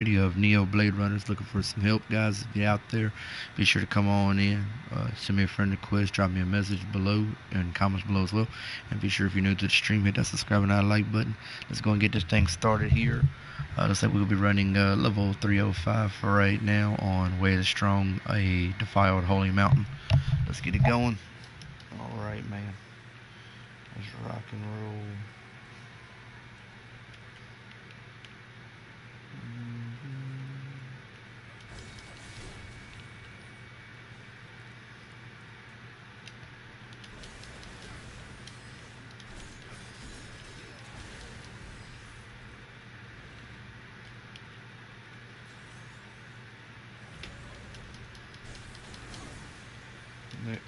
Video of Nioh Blade Runners looking for some help, guys. If you're out there, be sure to come on in. Send me a friend request, drop me a message below and comments below as well. And be sure if you're new to the stream, hit that subscribe and that like button. Let's go and get this thing started here. Looks like we'll be running level 305 for right now on Way of the Strong, a defiled holy mountain. Let's get it going. Alright, man. Let's rock and roll. Next.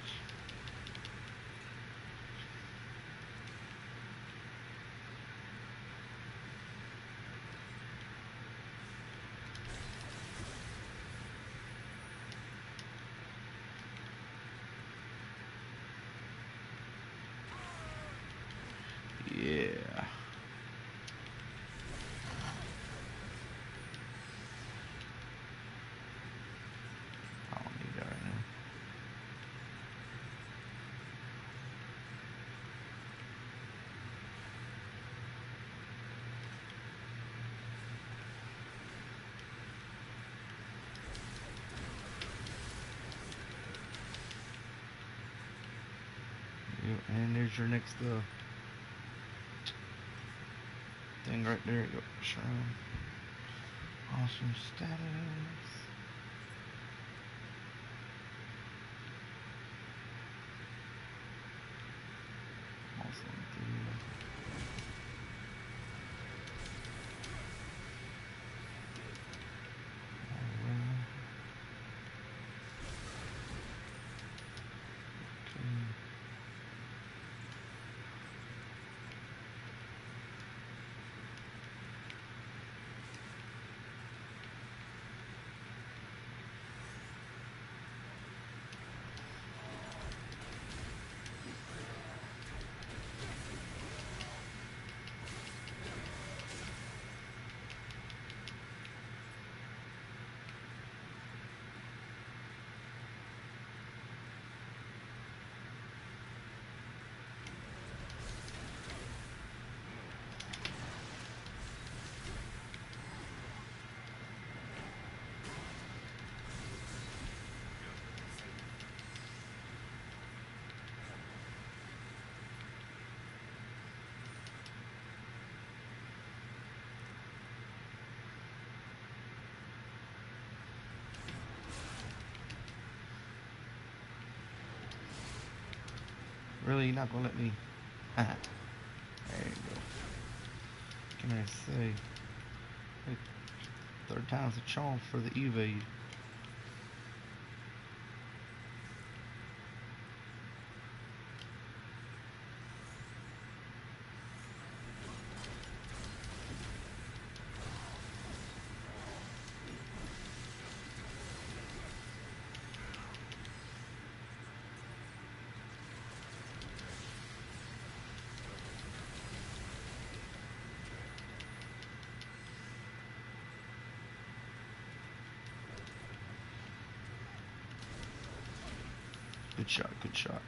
Yeah. I don't need that right now. And there's your next thing right there. Yep, shrine. Awesome status. Awesome deal. Alright. Okay. Really, you're not gonna let me? Ah, there you go. Can I say? Hey, third time's a charm for the evade. Good shot, good shot.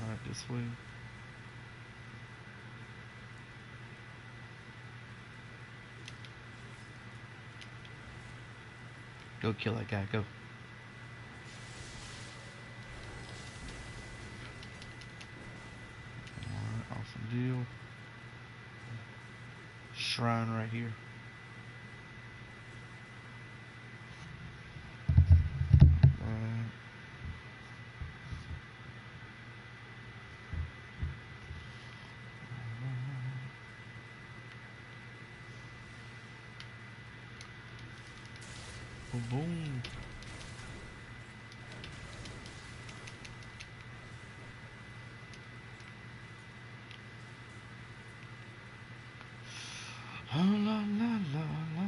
Alright, this way. Go kill that guy, go. Alright, awesome deal. Shrine right here. Alright. Boom, boom. La la la la la.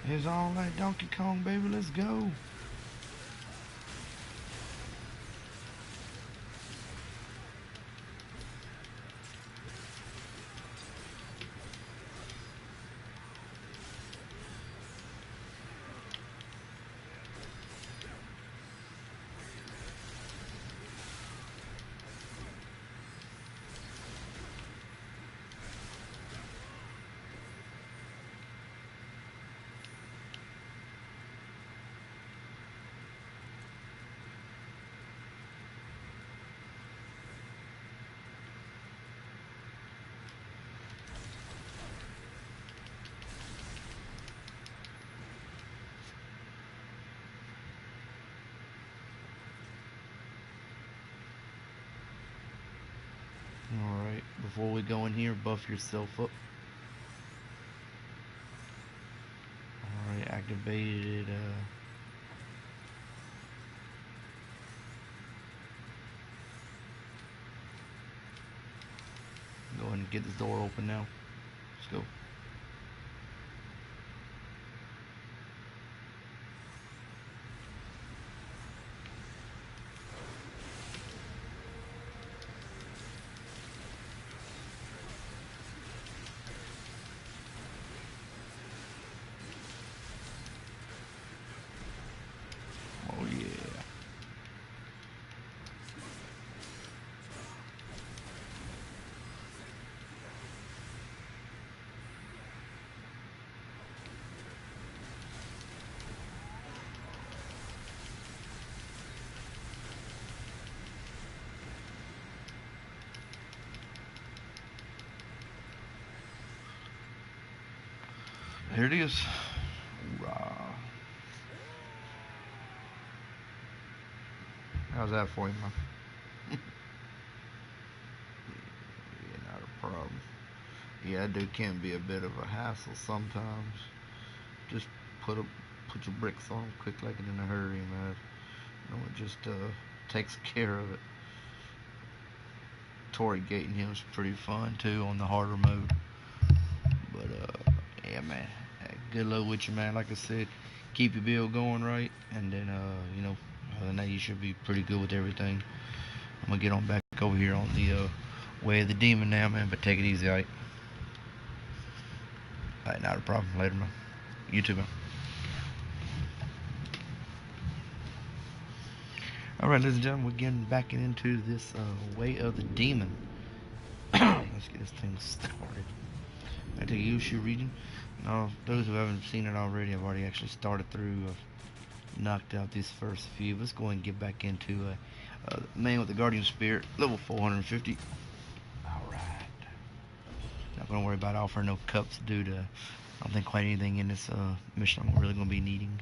It's all like Donkey Kong, baby. Let's go. Alright, before we go in here, buff yourself up. Alright, activated go ahead and get this door open now. Let's go. Oh yeah. Here it is. Hoorah. How's that for you, man? Yeah, not a problem. Yeah, that dude can be a bit of a hassle sometimes. Just put your bricks on him quick like in a hurry, man. You know, it just takes care of it. Tory gating him is pretty fun too on the harder mode. But yeah, man, good luck with you, man. Like I said, keep your build going right, and then you know, other than that, you should be pretty good with everything. I'm gonna get on back over here on the way of the demon now, man. But take it easy, alright? Alright, not a problem. Later, man. You too, man. Alright, ladies and gentlemen, we're getting back into this way of the demon. Let's get this thing started. I take Yushu region. Now, those who haven't seen it already, I've already actually started through. I've knocked out these first few. Let's go ahead and get back into man with the Guardian Spirit, level 450. Alright. Not going to worry about offering no cups due to, I don't think quite anything in this mission I'm really going to be needing.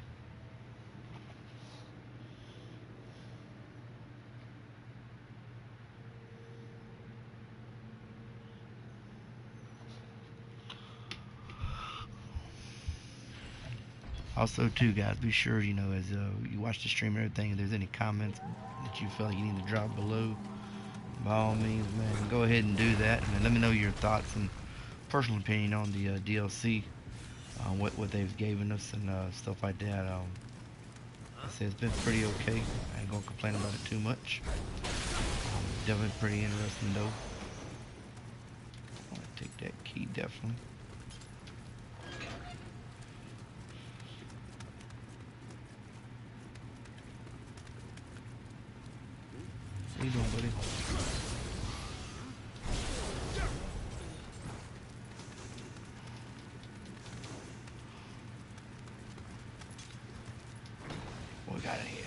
Also, too, guys, be sure, you know, as you watch the stream and everything, if there's any comments that you feel like you need to drop below, by all means, man, go ahead and do that. And let me know your thoughts and personal opinion on the DLC, what they've given us and stuff like that. I say it's been pretty okay. I ain't gonna complain about it too much. Definitely pretty interesting, though. I want to take that key, definitely. How you doing, buddy? What we got in here?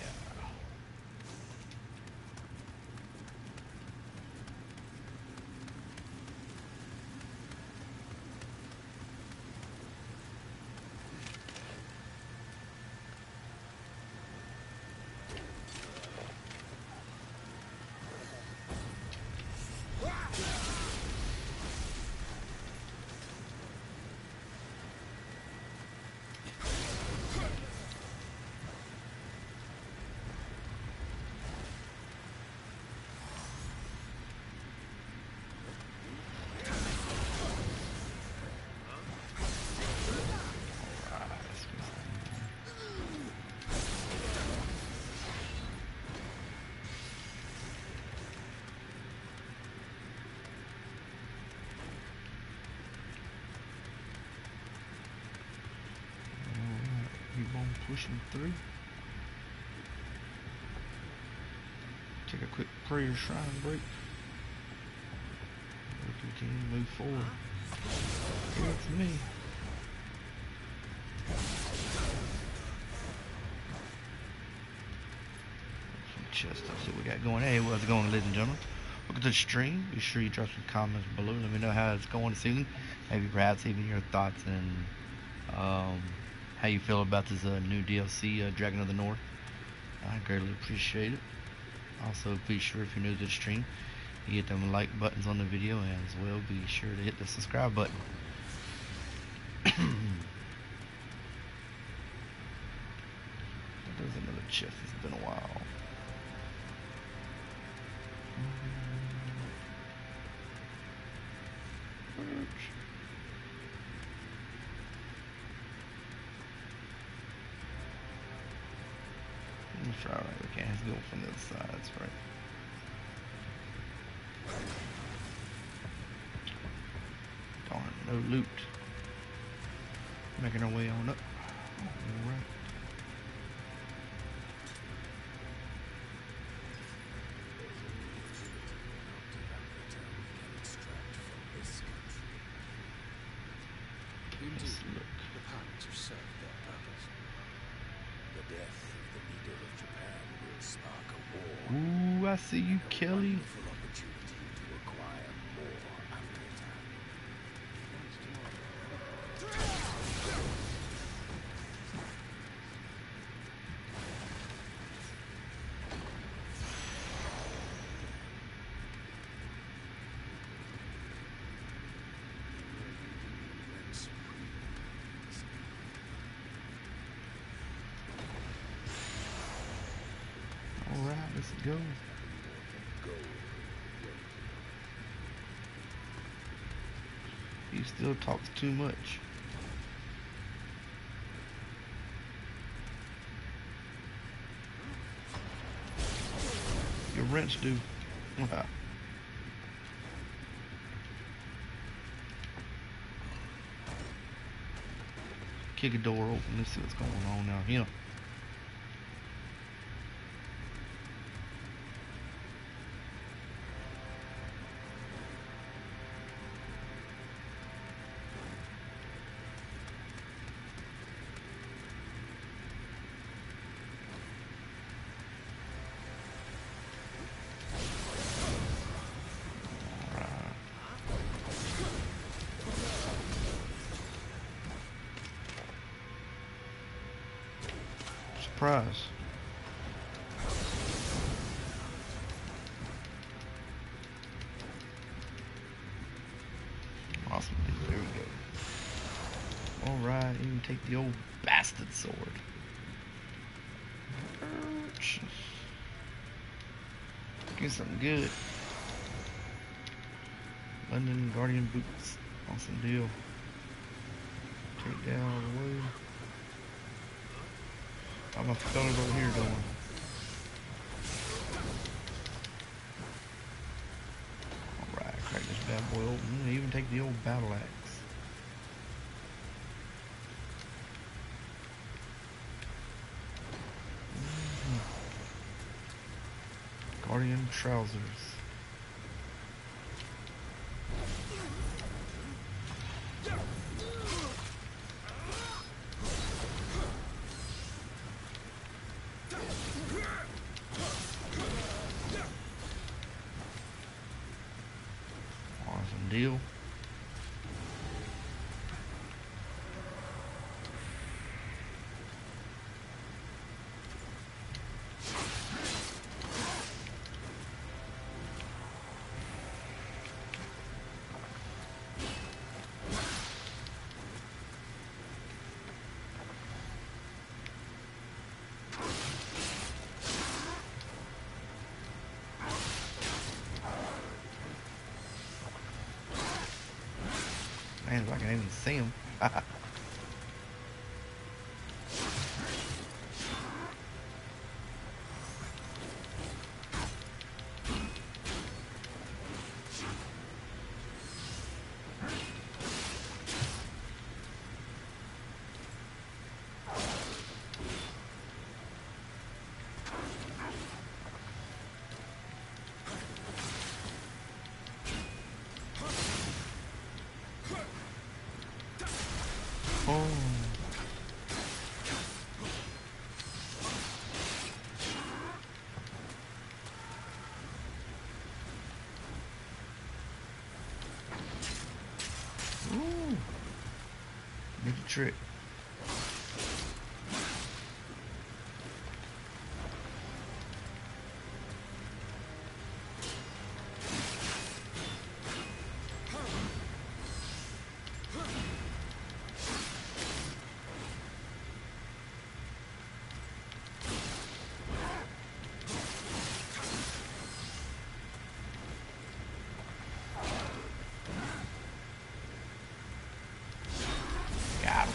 pushing through. Take a quick prayer shrine break. We'll continue to move forward. It's me. Some chest. Let's see what we got going. Hey, how's it going, ladies and gentlemen? Welcome to the stream. Be sure you drop some comments below. Let me know how it's going this evening. Maybe perhaps even your thoughts and how you feel about this new DLC, Dragon of the North. I greatly appreciate it. Also, be sure if you're new to the stream, you hit them like buttons on the video, and as well be sure to hit the subscribe button. There's another chest. It's been a while. Let's try right. We can't go from the other side. That's right. Darn, no loot. Making our way on up. Alright. Let's look. The pirates are served their purpose. The death of the leader of Japan will spark a war. Ooh, I see you, Kelly. Wonderful opportunity to acquire more after time. Alright, let's go. He still talks too much. Your rent's due. Kick a door open. Let's see what's going on now here. Surprise. Awesome. There we go. Alright, even take the old bastard sword. Get something good. London Guardian boots. Awesome deal. Take that all the way. How my fellas over here going? Alright, crack this bad boy open. Even take the old battle axe. Guardian trousers. Awesome deal. Man, if I can even see him. Oh. Ooh. Get the trick. Got him.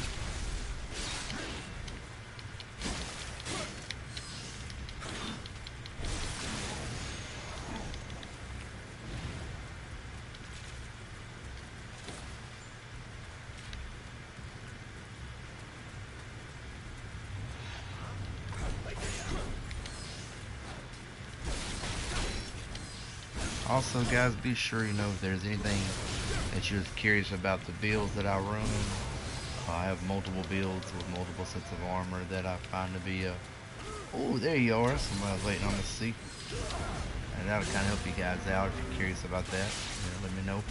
Also, guys, be sure you know if there's anything that you're curious about the builds that I run. I have multiple builds with multiple sets of armor that I find to be oh, there you are. Somebody I was waiting on to see. And that'll kind of help you guys out if you're curious about that. Let me know.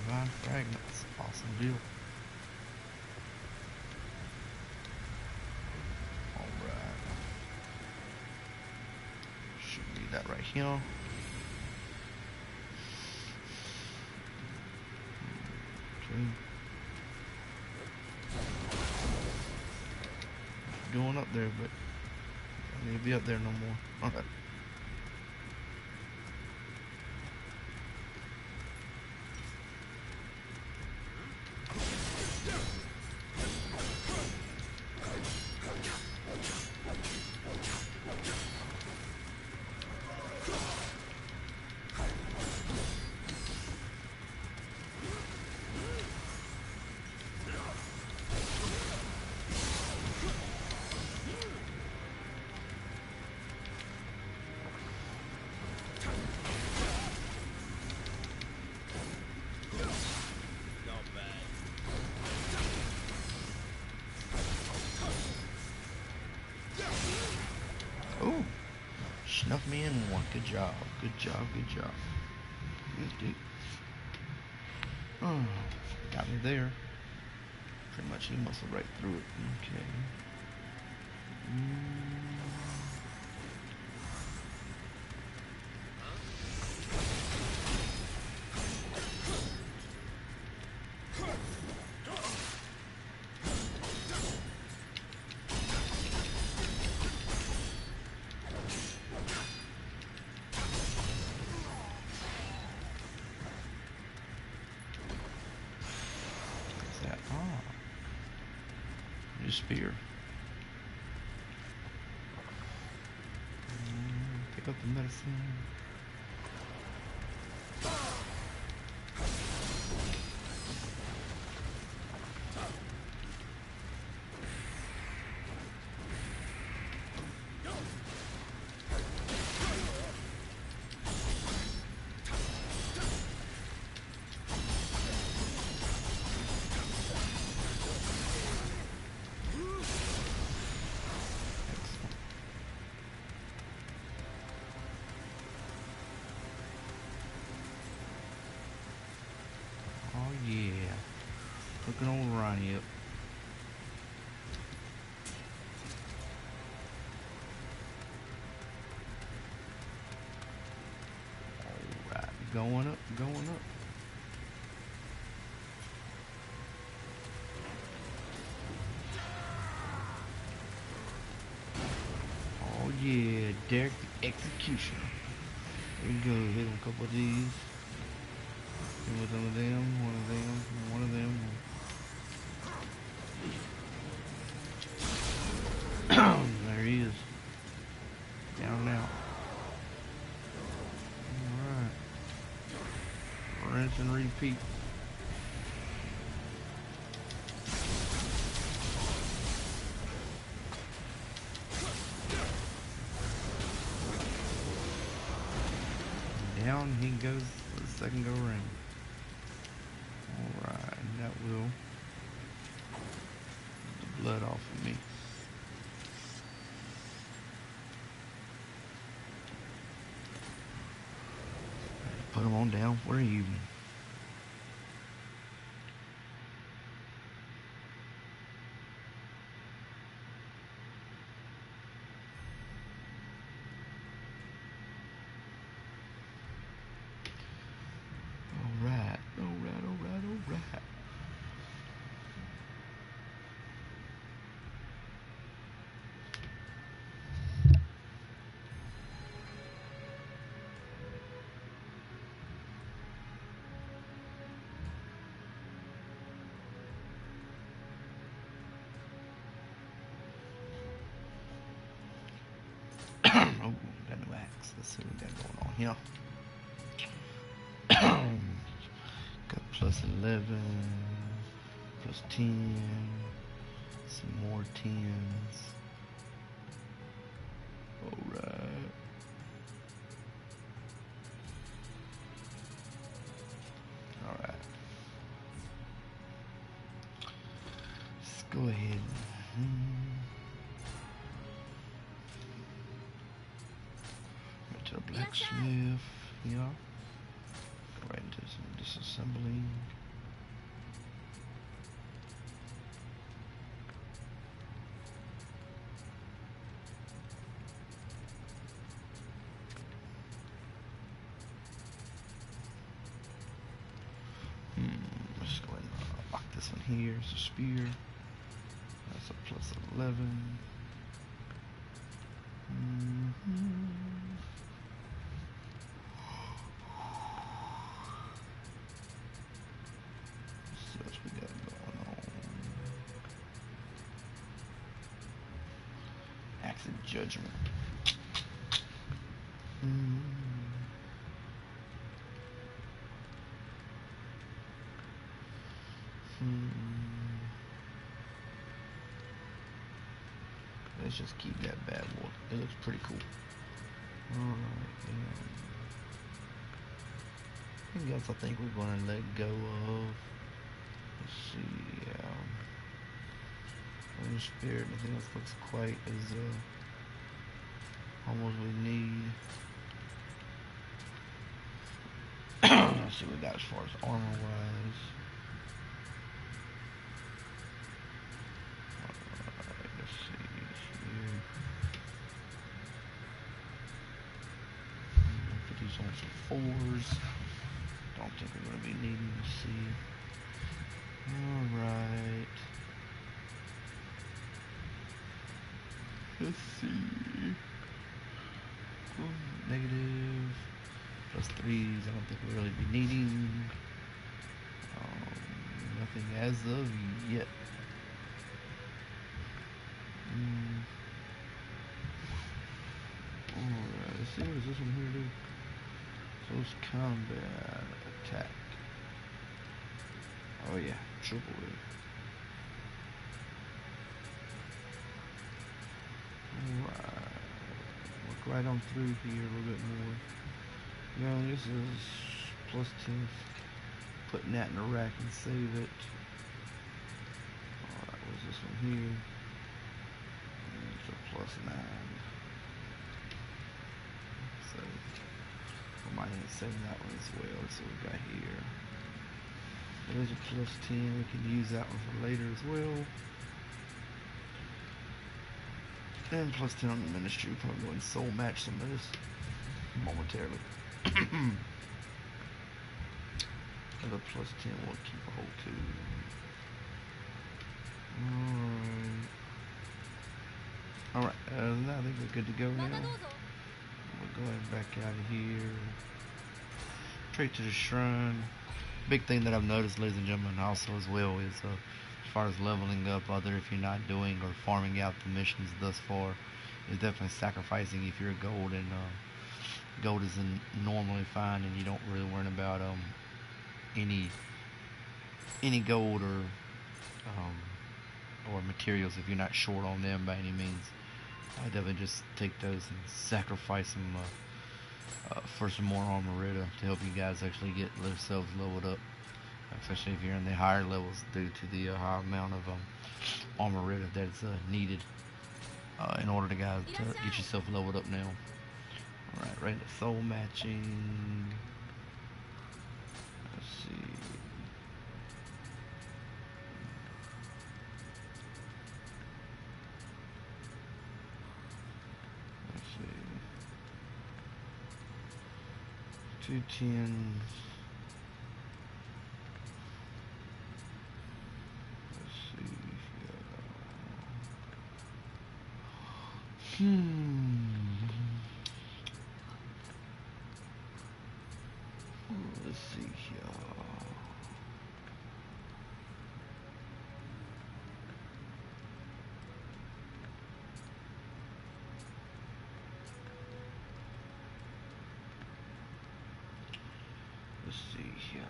Divine fragments. Awesome deal. Alright. Should be that right here. Okay. Going up there, but I need to be up there no more. Alright. Ooh, snuck me in one. Good job, good job, good job. Good. Oh, got me there. Pretty much he muscled right through it. Okay. New spear. Pick up the medicine. Oh yeah. Looking old Ronnie up. Alright, going up, going up. Oh yeah, Derek the Executioner. There we go, hit him a couple of these. Hit with some of them, one of them, one of them. There he is. rinse and repeat. Down he goes for the second go ring. Alright, and that will get the blood off of me. Put him on down. Where are you? Alright. Oh, got no axe. Let's see what we got going on here. Got plus 11, plus 10, some more 10s. Alright. Alright. Let's go ahead. To the blacksmith, yeah. Go right into some disassembling. Let's go ahead and lock this one here. It's a spear. That's a plus 11. What else we got going on? Axe of Judgment. Let's just keep that bad boy. It looks pretty cool. Alright, anything else I think we're going to let go of? Let's see. Holy Spirit, nothing else looks quite as almost we need. Let's see what we got as far as armor wise. Alright, let's see here. Put these on some 4s. Don't think we're going to be needing to see. Alright. Let's see. Negative. Plus 3s. I don't think we'll really be needing. Nothing as of yet. Alright, let's see. What does this one here do? Close combat attack. Oh yeah, triple it. Alright. Work right on through here a little bit more. This is plus 10. Putting that in the rack and save it. Alright, what's this one here? It's a plus 9. So I might end up saving that one as well. That's what we got here. There's a plus 10. We can use that one for later as well. And plus 10 on the ministry. We'll probably go and soul match some of this momentarily. The plus 10 will keep a hold too. Alright, other than that, I think we're good to go now. We'll go ahead and back out of here. Straight to the shrine. Big thing that I've noticed, ladies and gentlemen, also as well is as far as leveling up other if you're not doing or farming out the missions thus far, is definitely sacrificing if you're gold, and gold isn't normally fine and you don't really worry about any gold or materials if you're not short on them by any means. I definitely just take those and sacrifice them for some more armorita to help you guys actually get yourselves leveled up, especially if you're in the higher levels due to the high amount of armorita that's needed in order to get yourself leveled up now. Alright, right at soul matching. Let's see. Let's see. 2 10s. Let's see. Let's see here. Let's see here.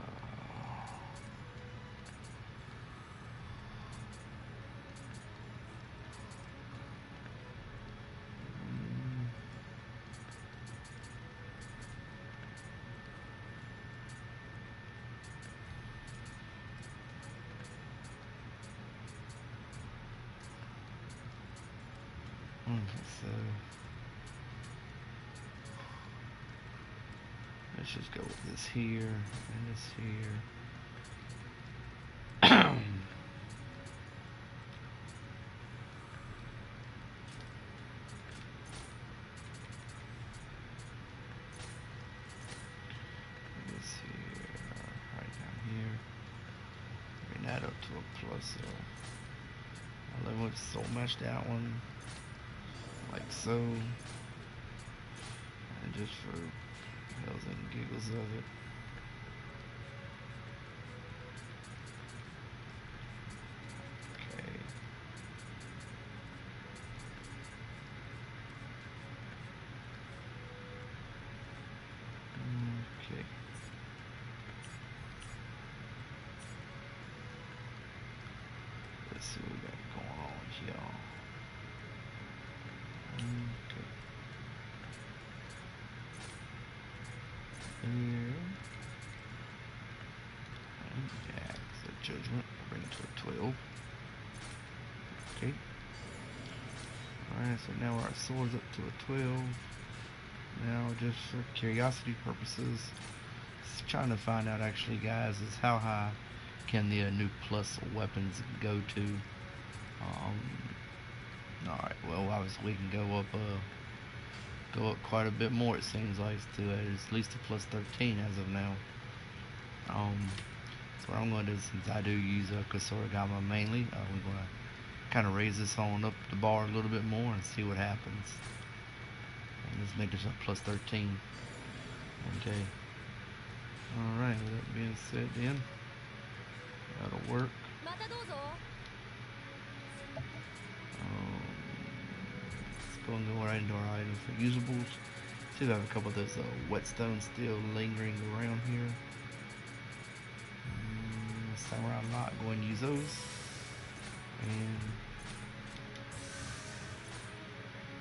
So let's just go with this here and this here. This here, right down here. Bring that up to a plus. So I'll let me soul match that one. Like so, and just for hills and giggles of it. Okay. Okay. Let's see what we got going on here. Okay. Here. And yeah, so judgment. Bring it to a 12. Okay. Alright, so now our sword's up to a 12. Now, just for curiosity purposes, just trying to find out actually, guys, is how high can the new plus weapons go to? Alright, well, obviously we can go up quite a bit more, it seems like, to at least a plus 13 as of now. So what I'm going to do, since I do use Kasoragama mainly, we're going to kind of raise this on up the bar a little bit more and see what happens. And let's make this a plus 13. Okay. Alright, with that being said then, that'll work. Let's go and go right into our items for usables. See if I have a couple of those whetstones still lingering around here. Samurai Knot, go and use those. And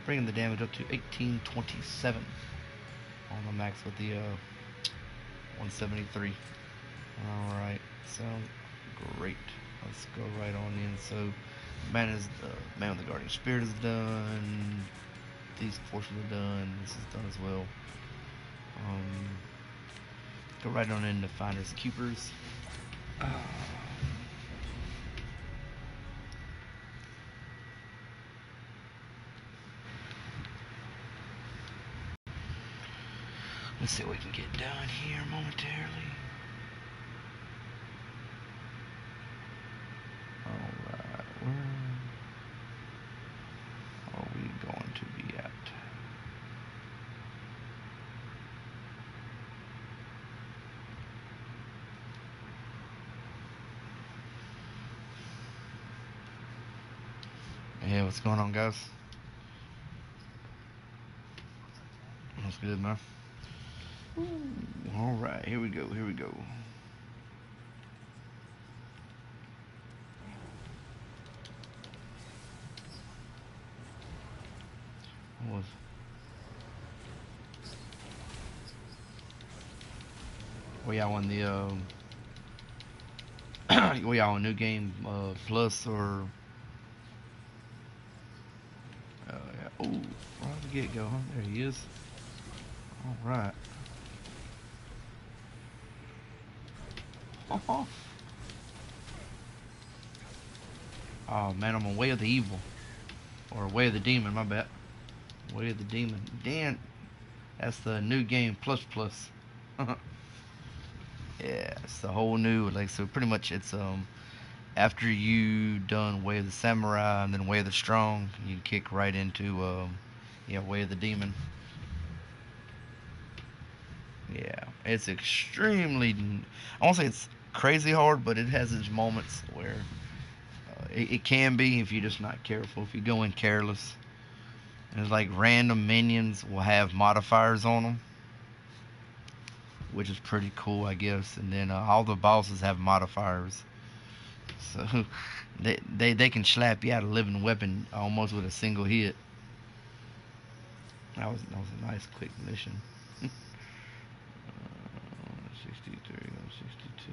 bringing the damage up to 1827 on the max with the 173. Alright, sounds great. Let's go right on in. So, Man with the Guardian Spirit is done. These portions are done. This is done as well. Go right on into Finders Keepers. Let's see what we can get done here momentarily. Alright, where are we going to be at? Hey, what's going on, guys? That's good, man. Alright, here we go. We out on the we out on New Game Plus or yeah. Ooh, right at the get go, huh? There he is. All right. Oh man, I'm on Way of the Evil or Way of the Demon. My bad. Way of the Demon. Dan, that's the New Game Plus Plus. Yeah, it's the whole new like so. Pretty much, it's after you done Way of the Samurai and then Way of the Strong, you kick right into yeah, Way of the Demon. Yeah, it's extremely. I won't say it's crazy hard, but it has its moments where it can be if you're just not careful. If you go in careless, and it's like random minions will have modifiers on them, which is pretty cool, I guess. And then all the bosses have modifiers, so they can slap you out a living weapon almost with a single hit. That was a nice quick mission. 63, 62.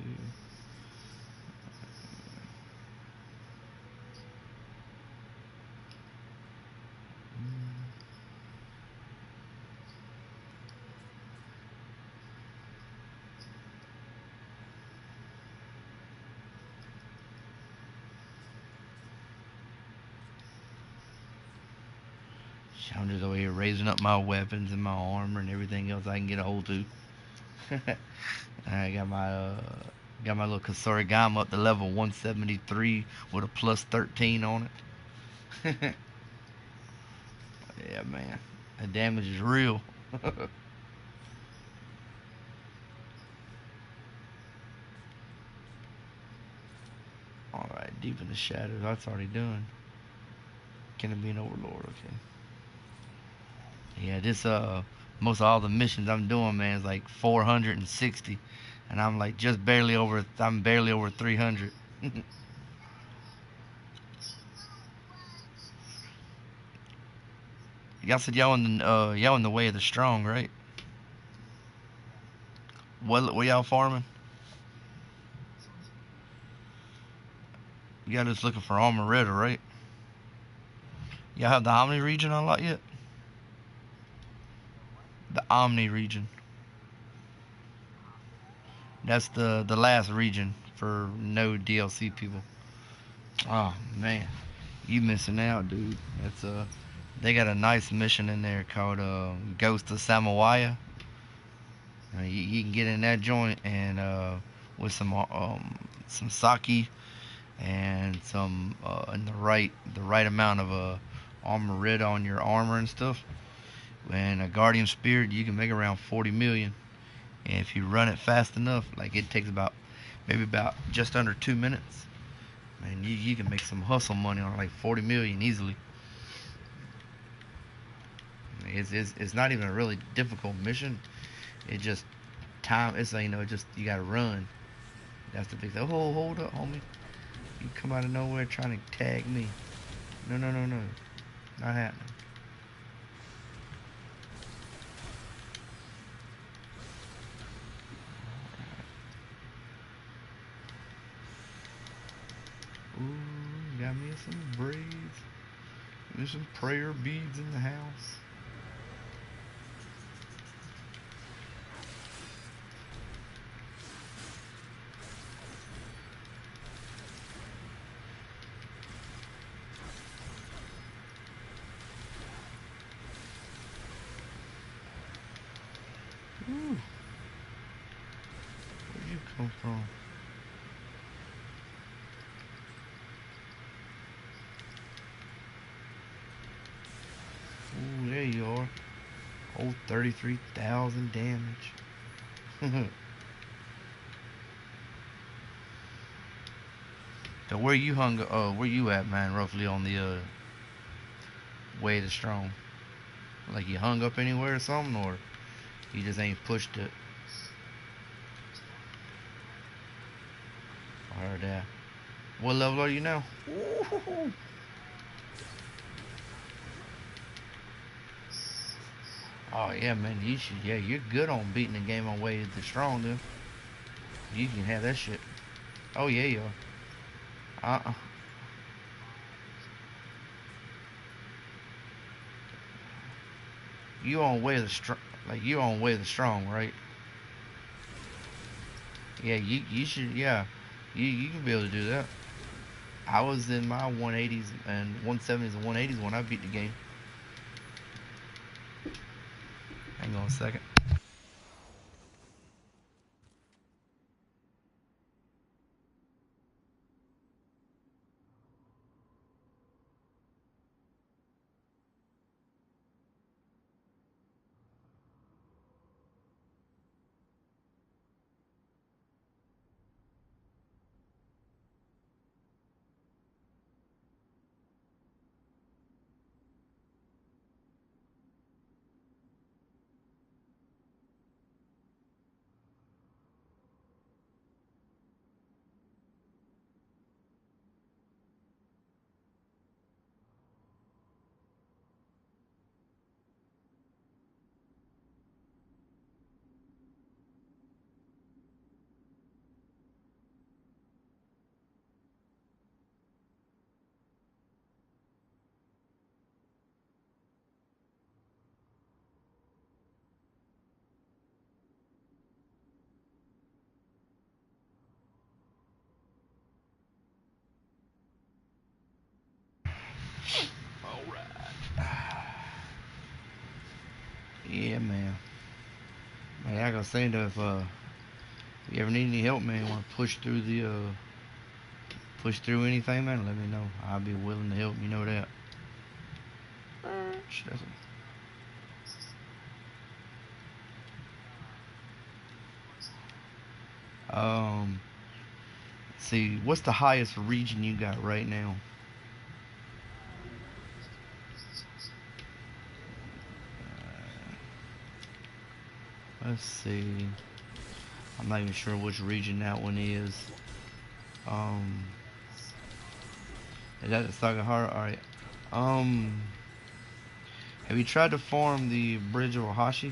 I'm just over here raising up my weapons and my armor and everything else I can get a hold to. I got my little Kasorigama up to level 173 with a plus 13 on it. Yeah, man, the damage is real. All right, deep in the shadows. That's already done. Can it be an overlord? Okay. Yeah, this most of all the missions I'm doing, man, is like 460, and I'm like just barely over. I'm barely over 300. Y'all said y'all in the Way of the Strong, right? What y'all farming? Y'all just looking for Armoretta, right? Y'all have the Omni region unlocked yet? The Omni region. That's the last region for no DLC people. Oh man, you missing out, dude. That's they got a nice mission in there called Ghost of Samawaya. You can get in that joint and with some sake and some and the right amount of armor on your armor and stuff. And a guardian spirit, you can make around 40 million. And if you run it fast enough, like it takes about maybe about just under 2 minutes. Man, you can make some hustle money on like 40 million easily. It's not even a really difficult mission. It just time. It's like just you gotta run. That's the big thing. Oh, hold up, homie. You come out of nowhere trying to tag me. No, no, no, no. Not happening. Ooh, got me some braids. There's some prayer beads in the house. Ooh, where'd you come from? Ooh, there you are. Oh, 33,000 damage. So where you at, man, roughly on the Way to Strong? Like you hung up anywhere or something, or you just ain't pushed it? I heard that. What level are you now? Ooh. Oh yeah, man, you should. Yeah, you're good on beating the game on Way to Strong, then. You can have that shit. Oh yeah, you are. You on way the strong, like you on way the strong, right? Yeah, you should. Yeah, you can be able to do that. I was in my 180s and 170s and 180s when I beat the game. Hang on a second. All right. Yeah, man. Man, I gotta say that if you ever need any help, man, want to push through anything, man, let me know. I'll be willing to help. You know that. Um, see, what's the highest region you got right now? Let's see. I'm not even sure which region that one is. Um, is that the Sagahara? All right. Um, have you tried to farm the Bridge of Ohashi?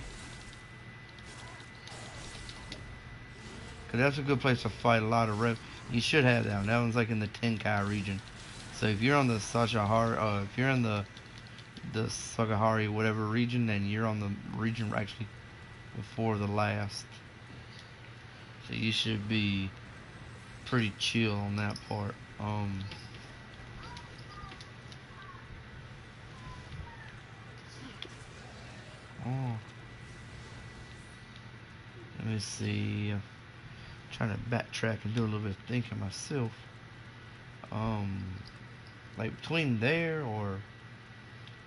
Cause that's a good place to fight a lot of rev. You should have that one. That one's like in the Tenkai region. So if you're on the Sagahara, if you're in the Sagahari whatever region, then you're on the region actually before the last. So you should be pretty chill on that part. Oh, let me see. Trying to backtrack and do a little bit of thinking myself. Um, like between there or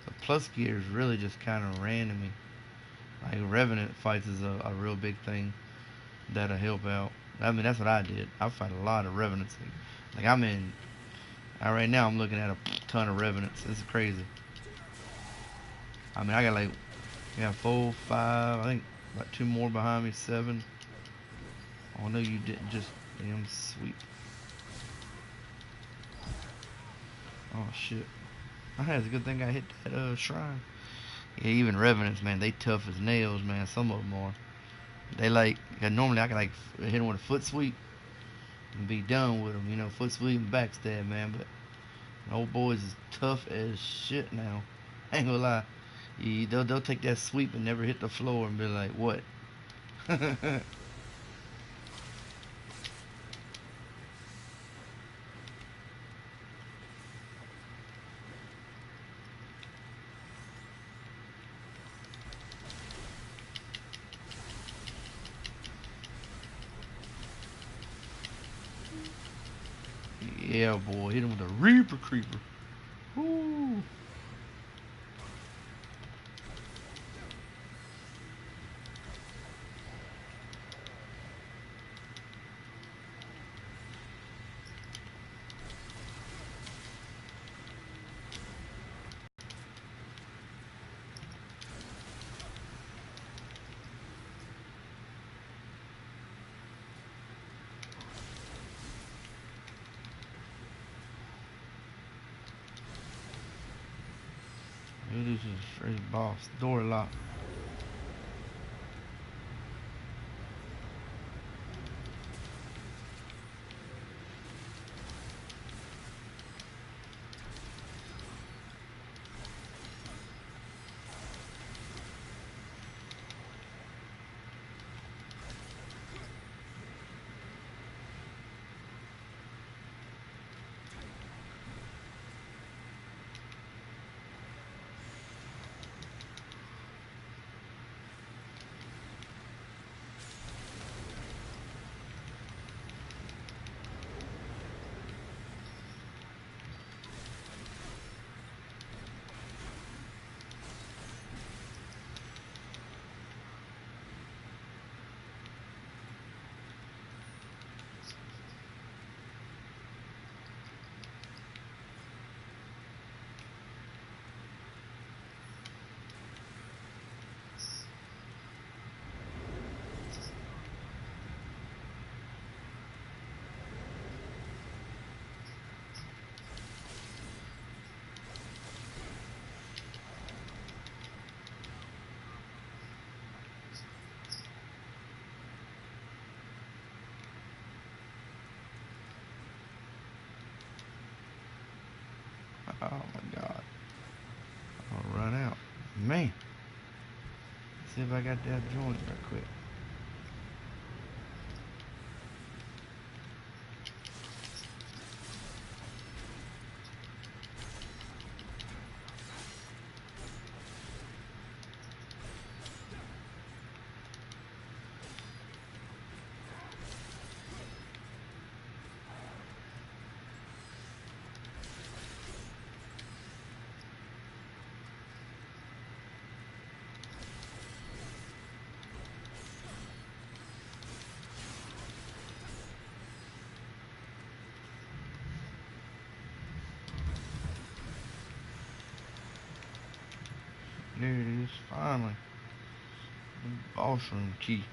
the plus gear is really just kind of random. Like Revenant fights is a real big thing that'll help out. I mean, that's what I did. I fight a lot of Revenants. Like I'm in. Right now, I'm looking at a ton of Revenants. It's crazy. I mean, I got like, yeah, 4, 5. I think about 2 more behind me, 7. Oh no, you didn't just damn sweep. Oh shit. It's a good thing I hit that shrine. Yeah, even Revenants, man, they tough as nails, man. Some of them are. They like, normally I can like hit them with a foot sweep and be done with them, you know, foot sweep and backstab, man. But old boys is tough as shit now. I ain't gonna lie. They'll take that sweep and never hit the floor and be like, what? Yeah, boy, hit him with a Reaper Creeper. Woo. It is a straight boss. Door locked. Oh my god. I'll run out. Man. Let's see if I got that joint real quick. There it is, finally. Boss room key.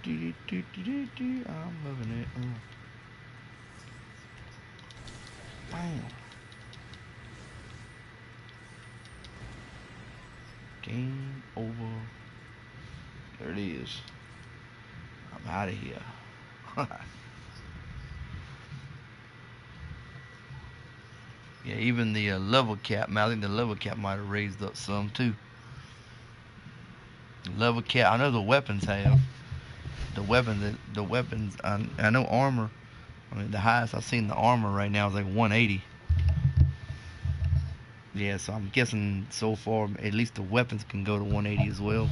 I'm loving it. Bam. Game over. There it is. I'm out of here. Yeah, even the level cap, man, I think the level cap might have raised up some too. Level cap, I know the weapons have. The weapons, I know armor. I mean, the highest I've seen the armor right now is like 180. Yeah, so I'm guessing so far at least the weapons can go to 180 as well.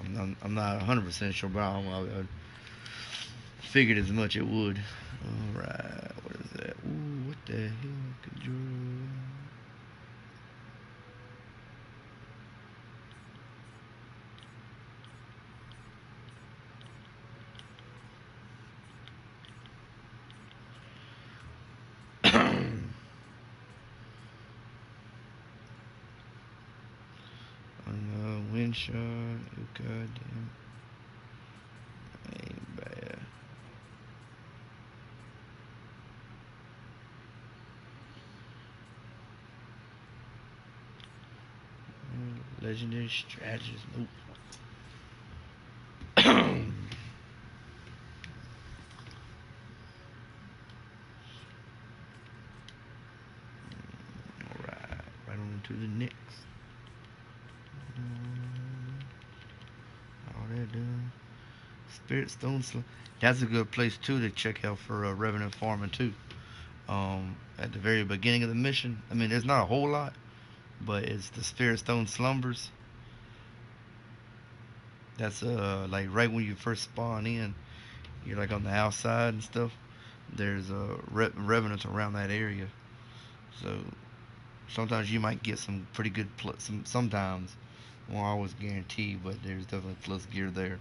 I'm not 100% sure, but I figured as much it would. Alright, what is that? Ooh, what the hell? Control. Wind shot. Oh, goddamn. Ain't bad. Legendary strategist. Nope. Alright, right on to the next. All that done. Spirit Stone That's a good place too to check out for revenant farming too. At the very beginning of the mission, I mean, there's not a whole lot, but it's the Spirit Stone Slumbers. That's like right when you first spawn in, you're like on the outside and stuff. There's revenants around that area, so sometimes you might get some pretty good sometimes, won't always guarantee, but there's definitely plus gear there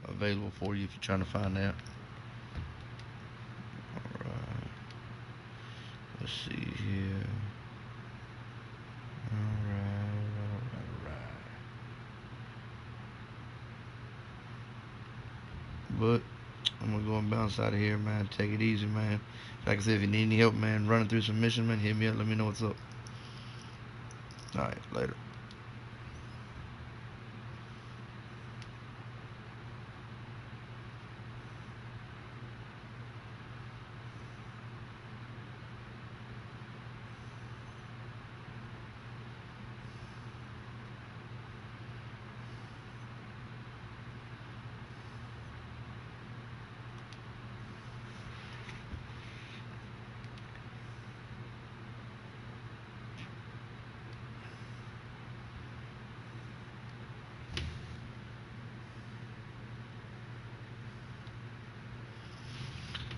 available for you if you're trying to find that. Alright, let's see here. Alright. But I'm gonna go and bounce out of here, man. Take it easy, man. Like I said, if you need any help, man, running through some mission, man, hit me up. Let me know what's up. Alright, later.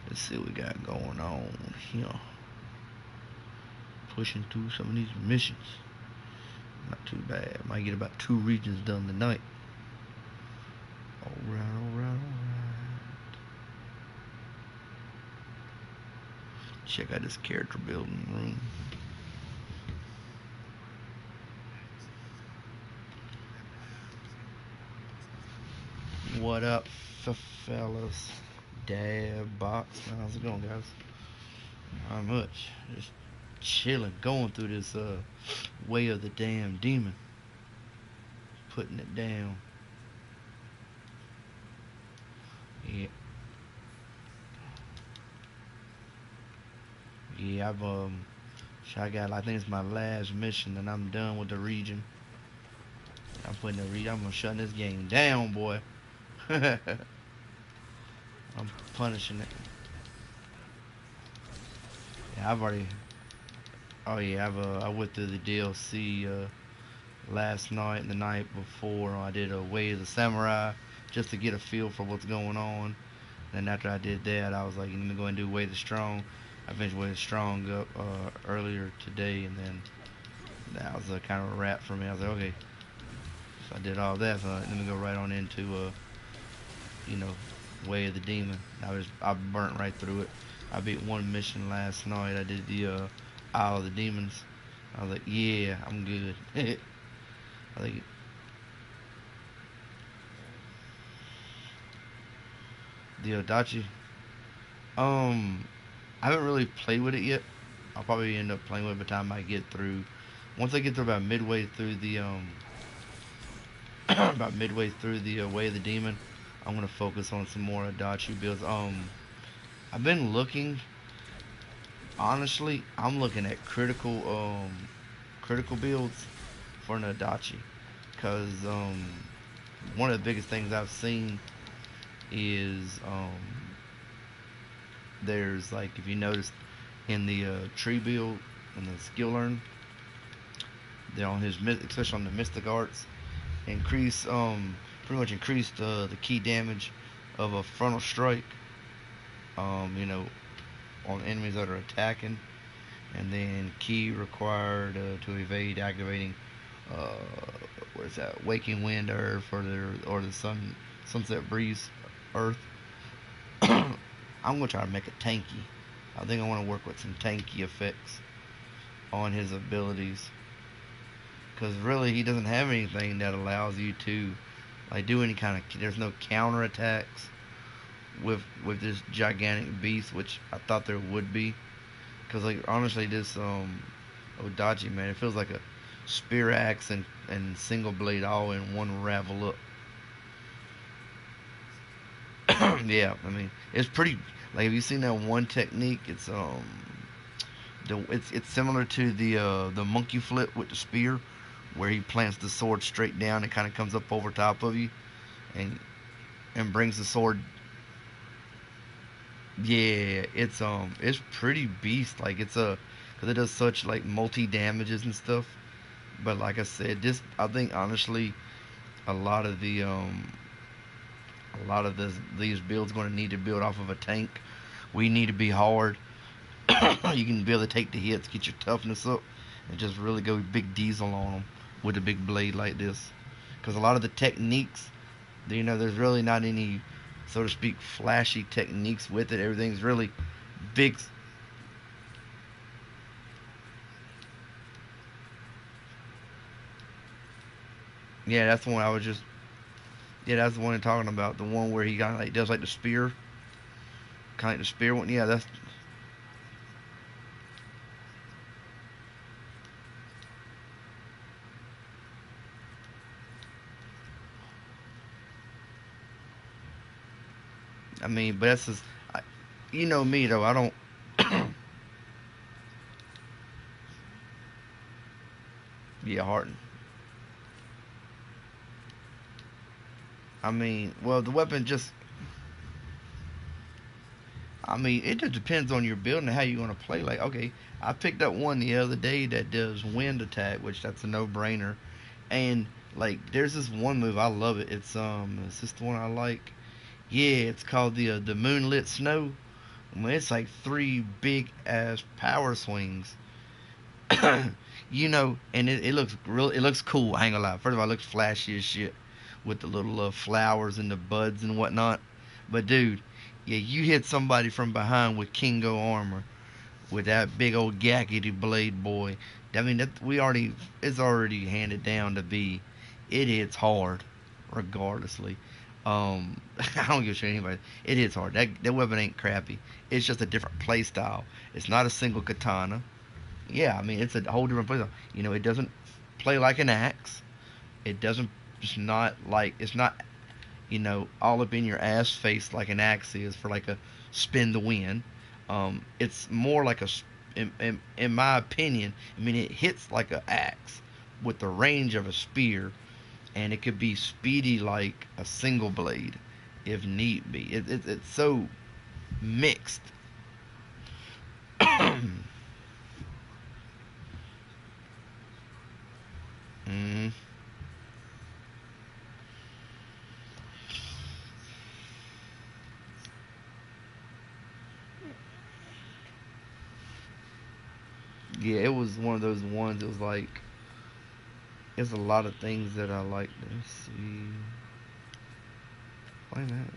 Let's see what we got going on here. Pushing through some of these missions. Not too bad. Might get about 2 regions done tonight. Alright. Check out this character building room. What up, fellas? Dab box. How's it going, guys? Not much. Just chilling, going through this way of the damn demon. Putting it down. Yeah. Yeah, So I think it's my last mission, and I'm done with the region. I'm gonna shut this game down, boy. I'm punishing it. Yeah, I've already. Oh yeah, I went through the DLC last night and the night before. I did a Way of the Samurai just to get a feel for what's going on. Then after I did that, I was like, let me go and do Way the Strong. I finished Way the Strong up earlier today, and then that was a kind of a wrap for me. I was like, okay, so I did all that. So let me go right on into you know, Way of the Demon. I burnt right through it. I beat one mission last night. I did the Isle of the Demons. I was like, yeah, I'm good. I think the Odachi. Um, I haven't really played with it yet. I'll probably end up playing with it by the time I get through. Once I get through about midway through the about midway through the Way of the Demon, I'm gonna focus on some more Adachi builds. I've been looking. Honestly, I'm looking at critical builds for an Adachi, because one of the biggest things I've seen is there's like, if you notice in the tree build and the skill learn, they're on his especially on the mystic arts, increase pretty much increase the key damage of a frontal strike, you know, on enemies that are attacking, and then key required to evade activating uh, what is that, waking wind earth, or the sunset breeze earth. I'm gonna try to make it tanky. I think I want to work with some tanky effects on his abilities, because really he doesn't have anything that allows you to like do any kind of. There's no counter attacks with this gigantic beast, which I thought there would be. Because like honestly, this Odachi, man, it feels like a spear axe and single blade all in one ravel up. Yeah, I mean it's pretty. Like, have you seen that one technique? It's similar to the monkey flip with the spear, where he plants the sword straight down and kind of comes up over top of you, and brings the sword. Yeah, it's pretty beast. Like it's a, because it does such like multi damages and stuff. But like I said, this, I think honestly, a lot of these builds going to need to build off of a tank. We need to be hard. You can be able to take the hits, get your toughness up, and just really go big diesel on them with a big blade like this. Because a lot of the techniques, there's really not any, so to speak, flashy techniques with it. Everything's really big. Yeah, that's the one I was just. Yeah, that's the one I'm talking about. The one where he kind of like does like the spear, kind of like the spear one. Yeah, that's. I mean, but that's just. You know me though. I don't. Yeah, Harton. I mean, well, the weapon just. I mean, it just depends on your build and how you're gonna play. Like, okay, I picked up one the other day that does wind attack, which that's a no-brainer. And like, there's this one move I love it. Is this the one I like? Yeah, it's called the Moonlit Snow. I mean, it's like three big ass power swings. And it looks real. It looks cool. I ain't gonna lie. First of all, it looks flashy as shit with the little flowers and the buds and whatnot. But dude, yeah, you hit somebody from behind with Kingo armor with that big old gackety blade, boy. I mean, it's already handed down to be. It hits hard, regardlessly. I don't give a shit anybody. It hits hard. That weapon ain't crappy. It's just a different play style. It's not a single katana. Yeah, I mean it's a whole different play style. It doesn't play like an axe. It doesn't. It's not like it's not all up in your ass face like an axe is for like a spin the win. It's more like in my opinion, I mean, it hits like an axe with the range of a spear, and it could be speedy like a single blade if need be. It's so mixed. mm, yeah, it was one of those ones. It was like there's a lot of things that I like. Let's see. Wait a minute.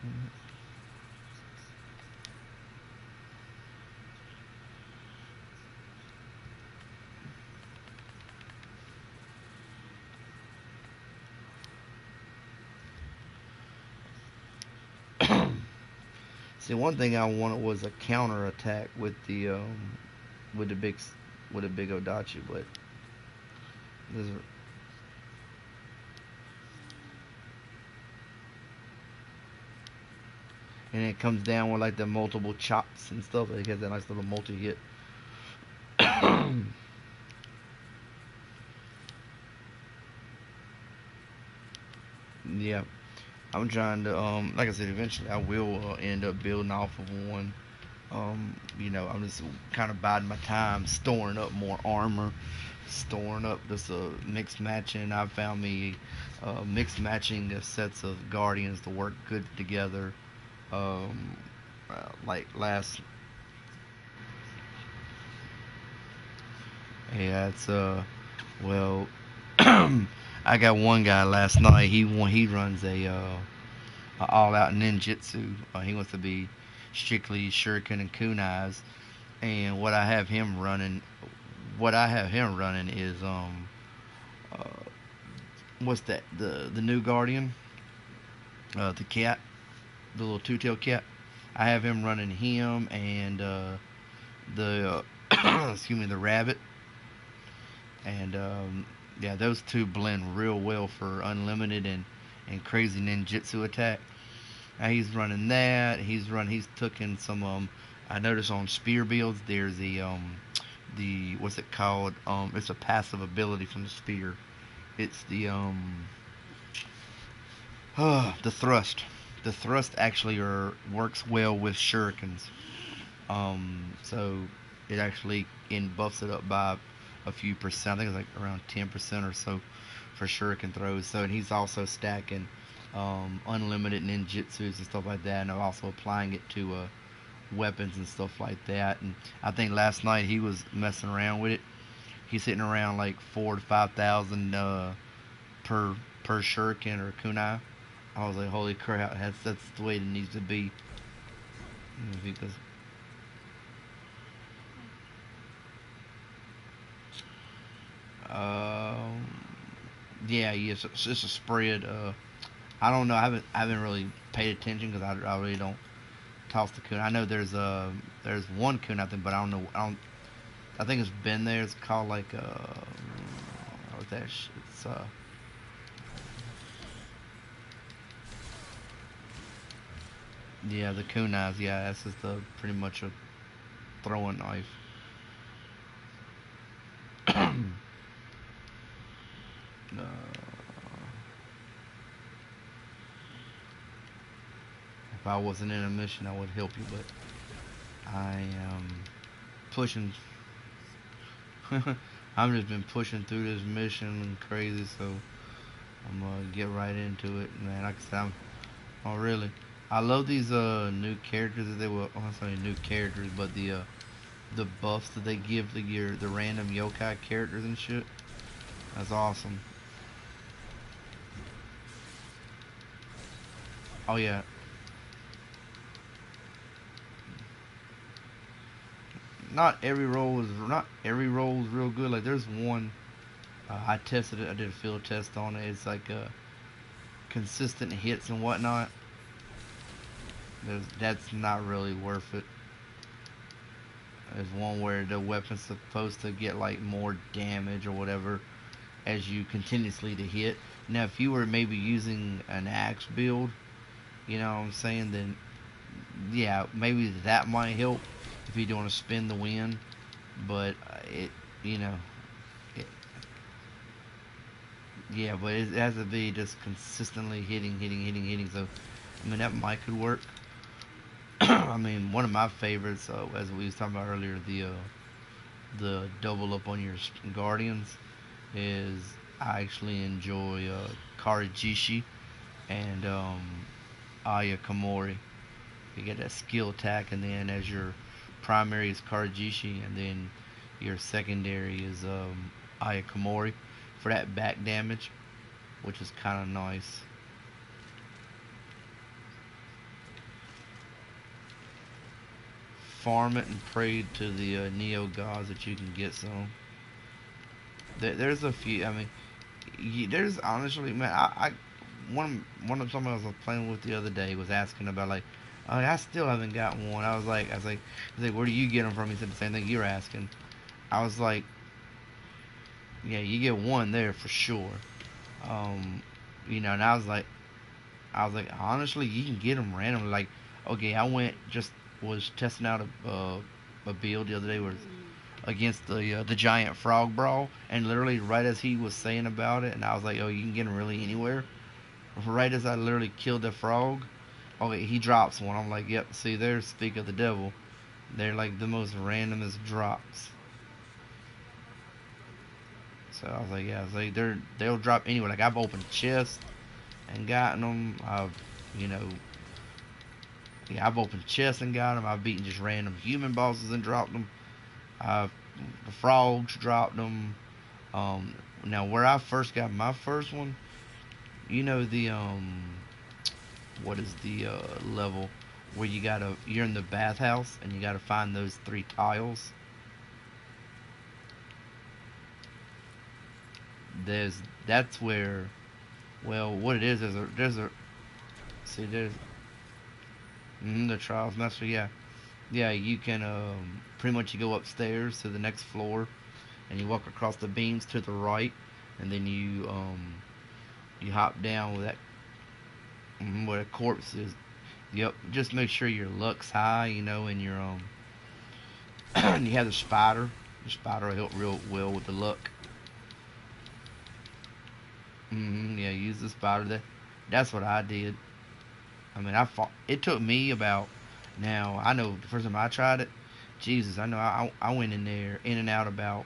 See, one thing I wanted was a counter attack with the big with a big Odachi, but this, and it comes down with like the multiple chops and stuff. It has that nice little multi hit. Yeah, I'm trying to like I said, eventually I will end up building off of one. I'm just kind of biding my time, storing up more armor, storing up this mixed matching. I found me mixed matching sets of guardians to work good together. Um, like last, yeah, it's well, I got one guy last night. He runs a all out ninjutsu. He wants to be strictly shuriken and kunais. And what I have him running is uh, what's that, the new guardian, the cat, the little two-tailed cat. I have him running him and the excuse me, the rabbit. And yeah, those two blend real well for unlimited and crazy ninjutsu attack. Now he's running that. He's taken some I noticed on spear builds there's the what's it called? It's a passive ability from the spear. It's the thrust. The thrust actually works well with shurikens. So it actually buffs it up by a few percent. I think it's like around 10% or so for shuriken throws. So, and he's also stacking unlimited ninjutsus and stuff like that, and I'm also applying it to weapons and stuff like that. And I think last night he was messing around with it. He's hitting around like 4 to 5,000 per shuriken or kunai. I was like, holy crap, that's the way it needs to be. Because um, yeah, it's a spread. I don't know. I haven't really paid attention because I really don't toss the kun. I know there's one kun I think, but I don't know. I think it's been there. It's called like what's that? It's yeah, the kunais. Yeah, that's just pretty much a throwing knife. uh, if I wasn't in a mission, I would help you, but I am pushing. I've just been pushing through this mission and crazy, so I'm gonna get right into it, man. Like I said, oh really, I love these new characters that they will. Oh, I'm sorry, new characters, but the buffs that they give the random yokai characters and shit. That's awesome. Oh yeah, not every role is real good. Like there's one I tested it. I did a field test on it. It's like consistent hits and whatnot. That's not really worth it. There's one where the weapon's supposed to get like more damage or whatever as you continuously to hit. Now, if you were maybe using an axe build, you know what I'm saying, then yeah, maybe that might help if you don't want to spin the wind. but it, you know, it, yeah, but it has to be just consistently hitting. So, I mean, that might could work. I mean, one of my favorites, as we was talking about earlier, the double up on your guardians is I actually enjoy Karajishi and Aya Komori. You get that skill attack, and then as your primary is Karajishi, and then your secondary is Aya Komori for that back damage, which is kind of nice. Farm it and pray to the Nioh gods that you can get some. There's a few. I mean, there's honestly, man. One of someone I was playing with the other day was asking about like, oh, I still haven't got one. I was like, where do you get them from? He said the same thing you're asking. I was like, yeah, you get one there for sure. Um, and I was like, honestly, you can get them randomly. Like, okay, I went just was testing out a build the other day was against the giant frog brawl, and literally right as he was saying about it, and I was like, oh, you can get them really anywhere. Right as I literally killed the frog, okay, he drops one. I'm like, yep. See, there's speak of the devil. They're like the most randomest drops. So I was like, yeah, I was like, they'll drop anywhere. Like I've opened chests and gotten them. You know, yeah, I've opened chests and got them. I've beaten just random human bosses and dropped them. I've the frogs dropped them. Now where I first got my first one, the what is the level where you're in the bathhouse and you gotta find those three tiles. That's where, well, what it is there's a see there's the trials master, yeah. Yeah, you can pretty much you go upstairs to the next floor and you walk across the beams to the right, and then you hop down with that where the corpse is. Yep, just make sure your luck's high, and your you have the spider. The spider will help real well with the luck. Yeah, use the spider. That's what I did. I mean, I fought. It took me about. Now I know the first time I tried it, Jesus, I know I went in there in and out about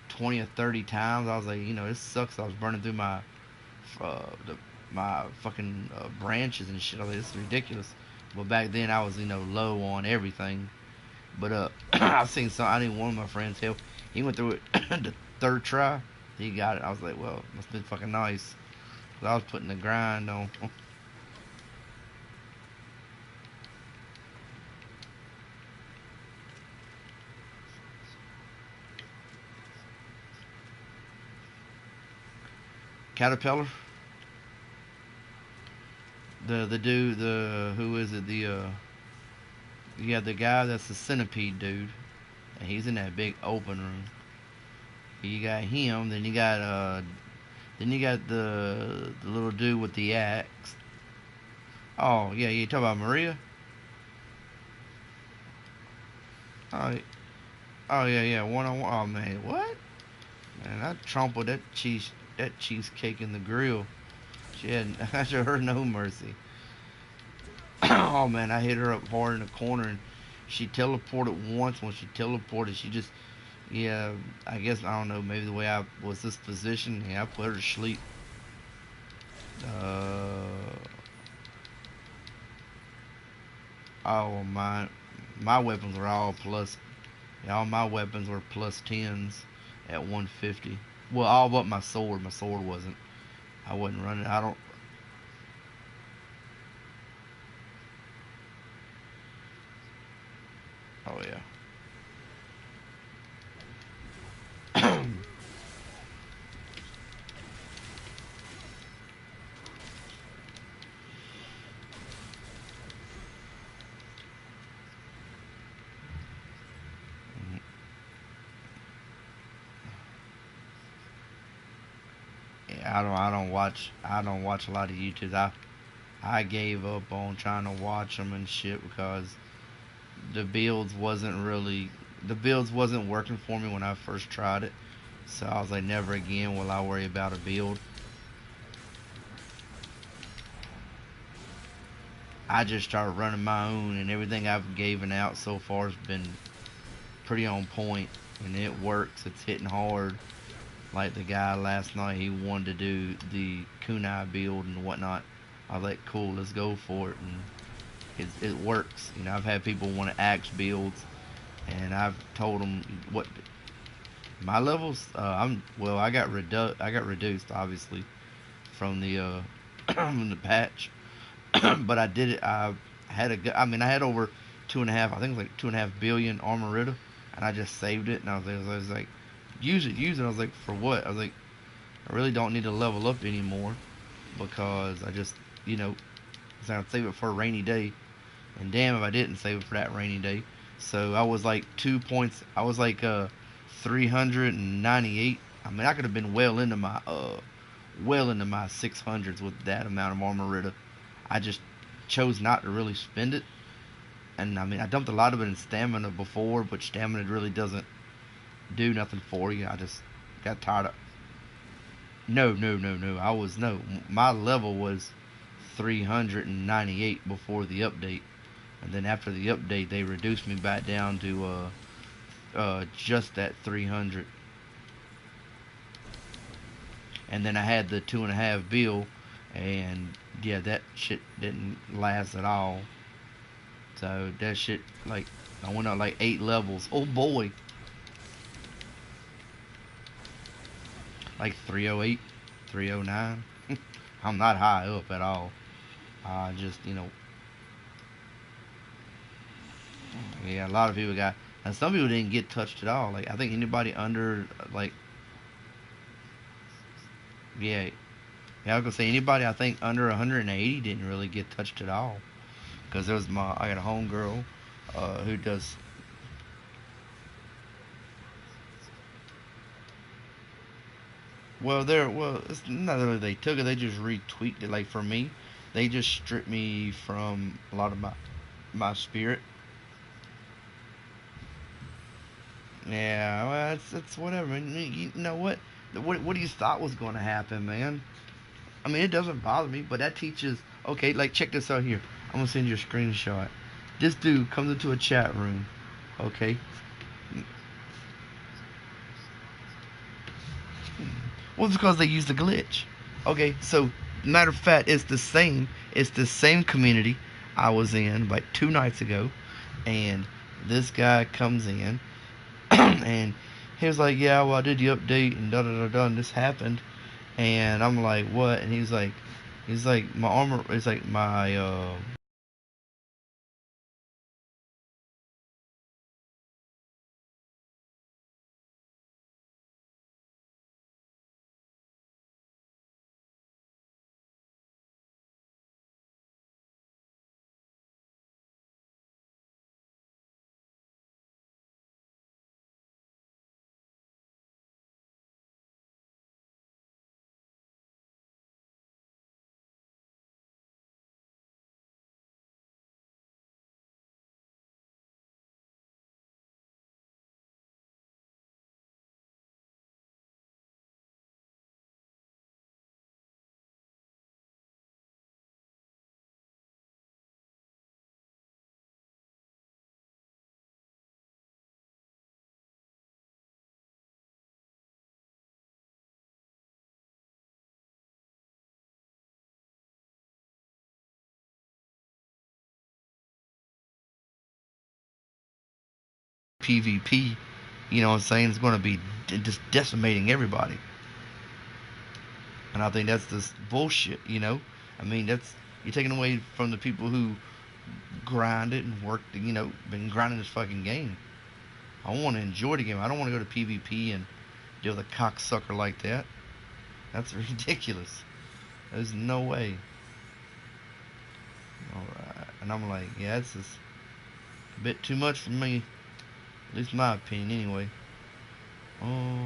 20 or 30 times. I was like, this sucks. I was burning through my fucking branches and shit. I was like, this is ridiculous. But back then I was low on everything. But I've seen some. I need one of my friends help. He went through it the third try. He got it. I was like, well, must have been fucking nice. 'Cause I was putting the grind on. Caterpillar. The dude. The who is it? Yeah, the guy that's the centipede dude. And he's in that big open room. You got him. Then you got the little dude with the axe. Oh yeah, you talking about Maria? Oh, oh yeah, yeah. One on one. Oh man, what? Man, I trampled that cheesecake in the grill. She had I showed her no mercy. Oh man, I hit her up hard in the corner, and she teleported once. When she teleported, she just, yeah. I guess I don't know. Maybe the way I was this position, yeah, I put her to sleep. Uh, oh my weapons were all plus. Yeah, all my weapons were plus tens at 150. Well, all but my sword. My sword wasn't. I wasn't running. I don't. Oh yeah. Yeah, I don't watch a lot of YouTubes. I gave up on trying to watch them and shit because the builds wasn't really the builds wasn't working for me when I first tried it. So I was like, never again will I worry about a build. I just started running my own, and everything I've given out so far has been pretty on point, and it works. It's hitting hard. Like the guy last night, he wanted to do the kunai build and whatnot. I was like, cool, let's go for it, and it works. You know, I've had people want to axe builds, and I've told them what my levels. I got reduced obviously from the from the patch, but I did it. I had over two and a half. I think it was like 2.5 billion armorita, and I just saved it. And I was like, use it, use it. I was like, for what? I was like, I really don't need to level up anymore because I just, you know, so I'd save it for a rainy day. And damn if I didn't save it for that rainy day. So I was like 2 points. I was like 398. I mean, I could have been well into my 600s with that amount of armorita. I just chose not to really spend it. And I mean, I dumped a lot of it in stamina before, but stamina really doesn't do nothing for you. I just got tired of. No, no, no, no. I was no. My level was 398 before the update, and then after the update, they reduced me back down to just at 300. And then I had the 2.5 bill, and yeah, that shit didn't last at all. So that shit, like, I went up like 8 levels. Oh boy, like 308, 309. I'm not high up at all. Just, you know, yeah, a lot of people got, and some people didn't get touched at all. Like, I think anybody under, like, yeah, yeah, I was gonna say anybody I think under 180 didn't really get touched at all. Cause there was I got a homegirl, who does. It's not that they took it. They just retweaked it. Like for me, they just stripped me from a lot of my spirit. Yeah, well, it's whatever. I mean, you know what? What do you thought was going to happen, man? I mean, it doesn't bother me, but that teaches. Okay, like check this out here. I'm gonna send you a screenshot. This dude comes into a chat room. Okay. Well, it's because they used a glitch. Okay, so matter of fact, it's the same. It's the same community I was in like 2 nights ago, and this guy comes in, and he was like, "Yeah, well, I did the update, and da da da da, and this happened." And I'm like, "What?" And he's like, "My armor is like my PvP." You know what I'm saying? It's going to be just decimating everybody, and I think that's just bullshit. You know, I mean that's you're taking away from the people who grind it and work. You know, been grinding this fucking game. I want to enjoy the game. I don't want to go to PvP and deal with a cocksucker like that. That's ridiculous. There's no way. Alright. And I'm like, yeah, it's just a bit too much for me. At least my opinion, anyway. Oh.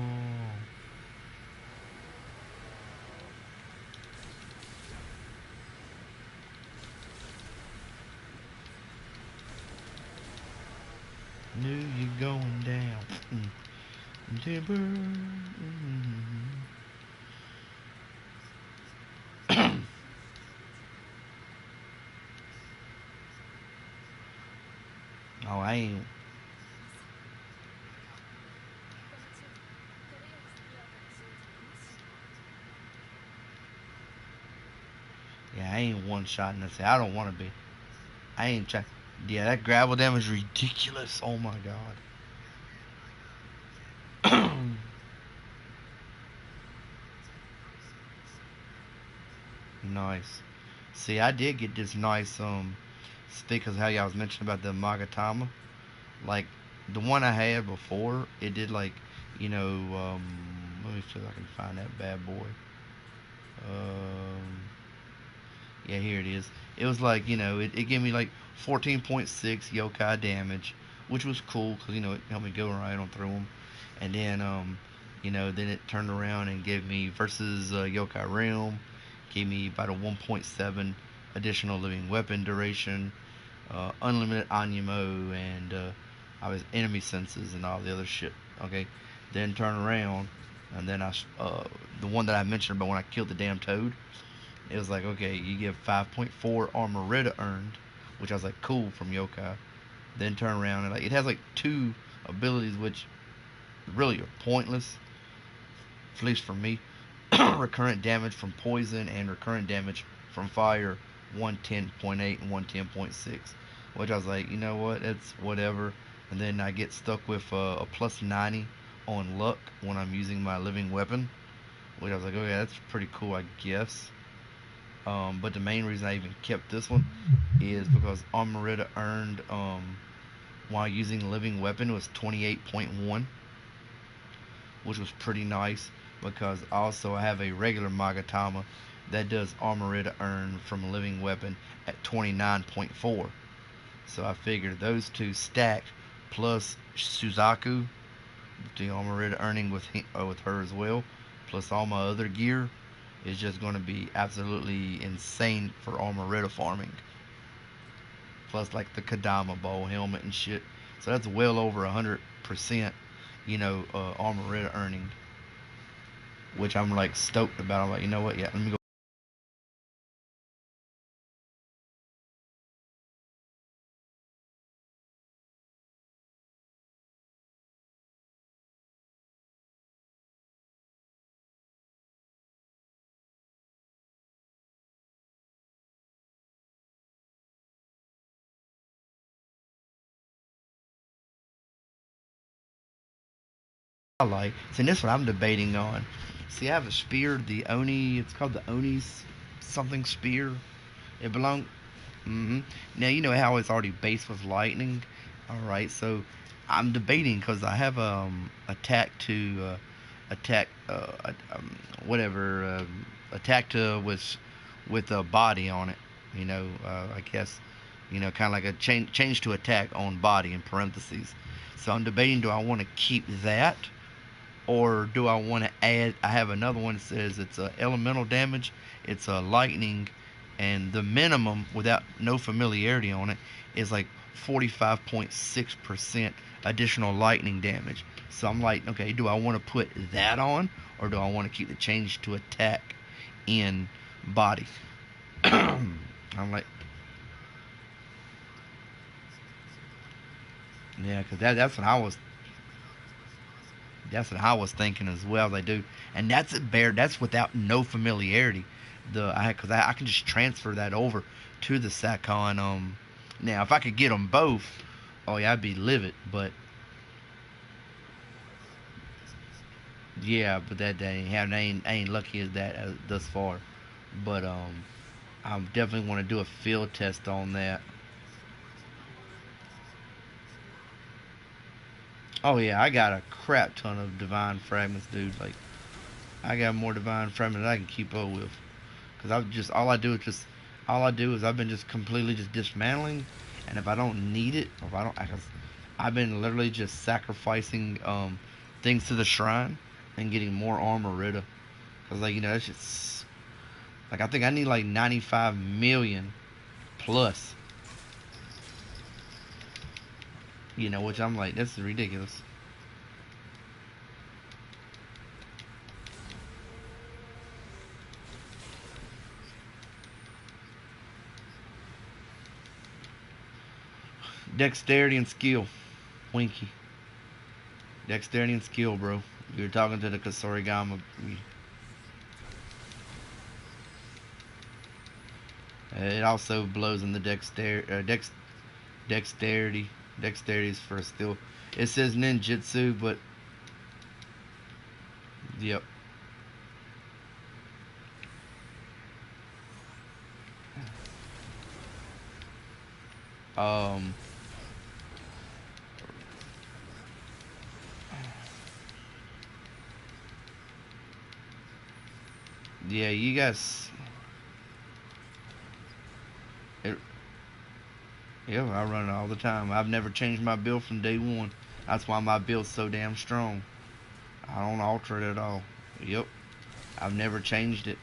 Knew you going down. Timber. Oh, I ain't. Yeah, I ain't one shot in this. I don't want to be. I ain't trying. Yeah, that gravel damage is ridiculous. Oh my god. Nice. See, I did get this nice stick, because how y'all was mentioning about the Magatama. Like the one I had before, it did like, let me see if I can find that bad boy. Um, yeah, here it is. It was like, it gave me like 14.6 yokai damage, which was cool because, it helped me go right on through them. And then, then it turned around and gave me versus yokai realm, gave me about a 1.7 additional living weapon duration, unlimited animo, and I was enemy senses and all the other shit. Okay, then turn around, and then the one that I mentioned about when I killed the damn toad, it was like, okay, you get 5.4 armorita earned, which I was like, cool, from yokai. Then turn around and like it has like two abilities which really are pointless, at least for me. Recurrent damage from poison and recurrent damage from fire, 110.8 and 110.6. Which I was like, you know what, it's whatever. And then I get stuck with a plus 90 on luck when I'm using my living weapon. Which I was like, okay, that's pretty cool, I guess. But the main reason I even kept this one is because Armorita earned while using living weapon was 28.1, which was pretty nice because also I have a regular Magatama that does Armorita earn from a living weapon at 29.4. So I figured those two stacked plus Suzaku, the Armorita earning with her as well, plus all my other gear is just going to be absolutely insane for Armorita farming. Plus like the Kadama bow helmet and shit. So that's well over 100%, Armorita earning, which I'm like stoked about. I'm like, you know what? Yeah, let me go. I like. See, this what I'm debating on. See, I have a spear, the Oni. It's called the Oni's something spear. It belongs. Now you know how it's already based with lightning. All right, so I'm debating because I have attack whatever attack to with a body on it. I guess kind of like a change to attack on body in parentheses. So I'm debating: do I want to keep that, or do I want to add? I have another one that says it's a elemental damage, it's a lightning, and the minimum without no familiarity on it is like 45.6% additional lightning damage. So I'm like, okay, do I want to put that on, or do I want to keep the change to attack in body? I'm like, yeah, because that's what I was thinking as well. They do, and that's without no familiarity. Because I can just transfer that over to the Sakon. Now if I could get them both, oh yeah, I'd be livid. But yeah, but that ain't happening. I ain't lucky as that thus far. But I definitely want to do a field test on that. Oh yeah, I got a crap ton of divine fragments, dude. Like I got more divine fragments than I can keep up with. Because I've just all I do is I've been just completely just dismantling, and if I don't need it, or if I don't, I've been literally just sacrificing things to the shrine and getting more armorita. Cause like that's just like I think I need like 95 million plus. You know, which I'm like, this is ridiculous. Dexterity and skill, Winky. Dexterity and skill, bro. You're talking to the Kasorigama. It also blows in the dexterity. Dexterity is for still. It says ninjutsu, but yep. Um. Yeah, you guys. It, yeah, I run it all the time. I've never changed my build from day one. That's why my build's so damn strong. I don't alter it at all. Yep. I've never changed it.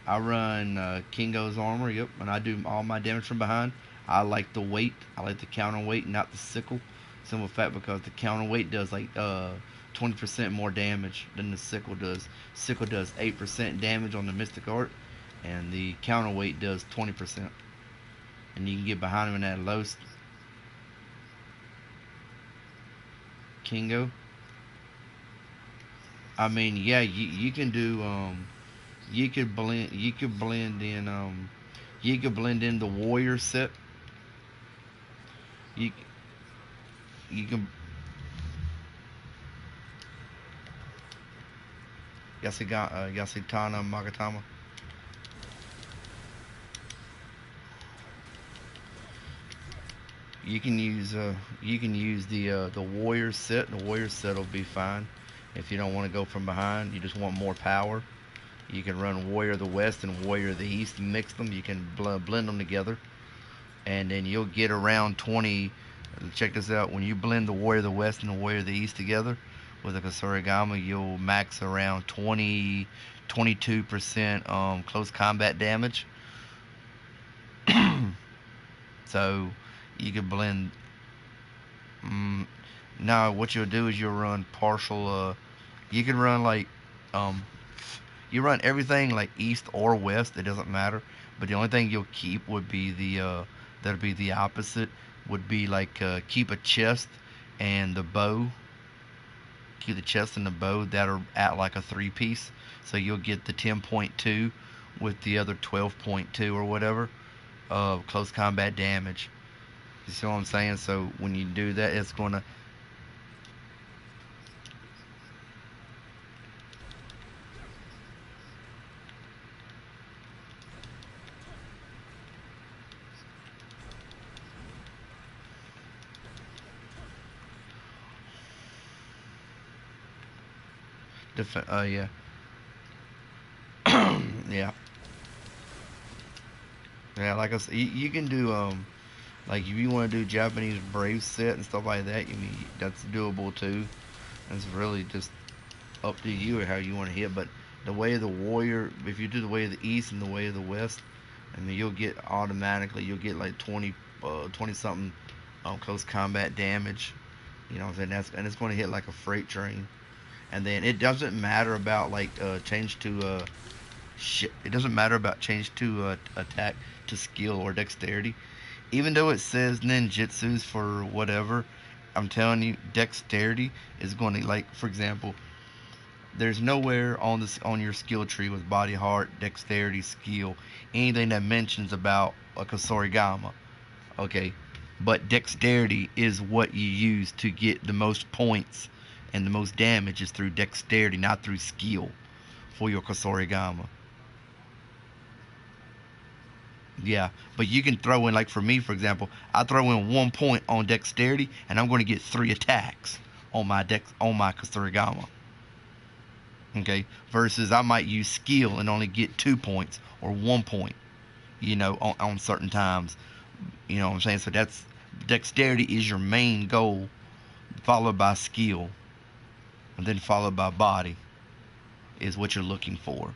I run Kingo's armor, yep, and I do all my damage from behind. I like the weight. I like the counterweight, not the sickle. Simple fact because the counterweight does like 20% more damage than the sickle does. Sickle does 8% damage on the mystic art, and the counterweight does 20%. And you can get behind him in that low Kingo. I mean, yeah, you can do you could blend in you could blend in the warrior set. You you can Yasutana Magatama. You can use the warrior set. The warrior set will be fine. If you don't want to go from behind, you just want more power. You can run warrior of the west and warrior of the east and mix them. You can blend them together, and then you'll get around 20. Check this out. When you blend the warrior of the west and the warrior of the east together with a Kasurigama, you'll max around 22% close combat damage. So you can blend. Mm, Now what you'll do is you'll run partial. You can run like um, you run everything like east or west. It doesn't matter. But the only thing you'll keep would be that'll be the opposite. Would be like keep a chest and the bow. Keep the chest and the bow that are at like a three piece. So you'll get the 10.2 with the other 12.2 or whatever of close combat damage. You see what I'm saying? So when you do that, it's gonna yeah. Yeah. Yeah, like I said, you can do like if you want to do Japanese brave set and stuff like that, you mean that's doable too. It's really just up to you or how you want to hit. But the way of the warrior, if you do the way of the east and the way of the west, I mean you'll get like 20 something close combat damage. You know what I'm saying? And it's going to hit like a freight train. And then it doesn't matter about like change to shit. It doesn't matter about change to attack to skill or dexterity. Even though it says ninjutsus for whatever, I'm telling you, dexterity is going to like, for example, there's nowhere on this on your skill tree with body, heart, dexterity, skill, anything that mentions about a Kasorigama. Okay, but dexterity is what you use to get the most points and the most damage is through dexterity, not through skill for your Kasorigama. Yeah, but you can throw in, like for me, for example, I throw in 1 point on dexterity, and I'm going to get 3 attacks on my Kusarigama. Okay, versus I might use skill and only get 2 points or 1 point. You know, on certain times. You know what I'm saying? So that's dexterity is your main goal, followed by skill, and then followed by body is what you're looking for.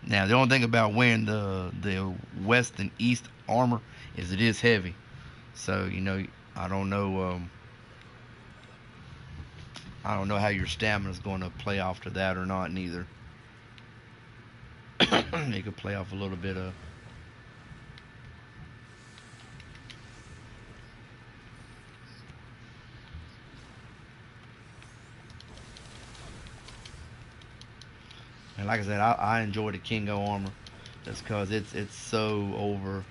Now, the only thing about wearing the west and east armor is it is heavy. So, you know, I don't know. I don't know how your stamina's going to play off to that or not, neither. You could play off a little bit of. And like I said, I enjoy the Kingo armor. That's because it's so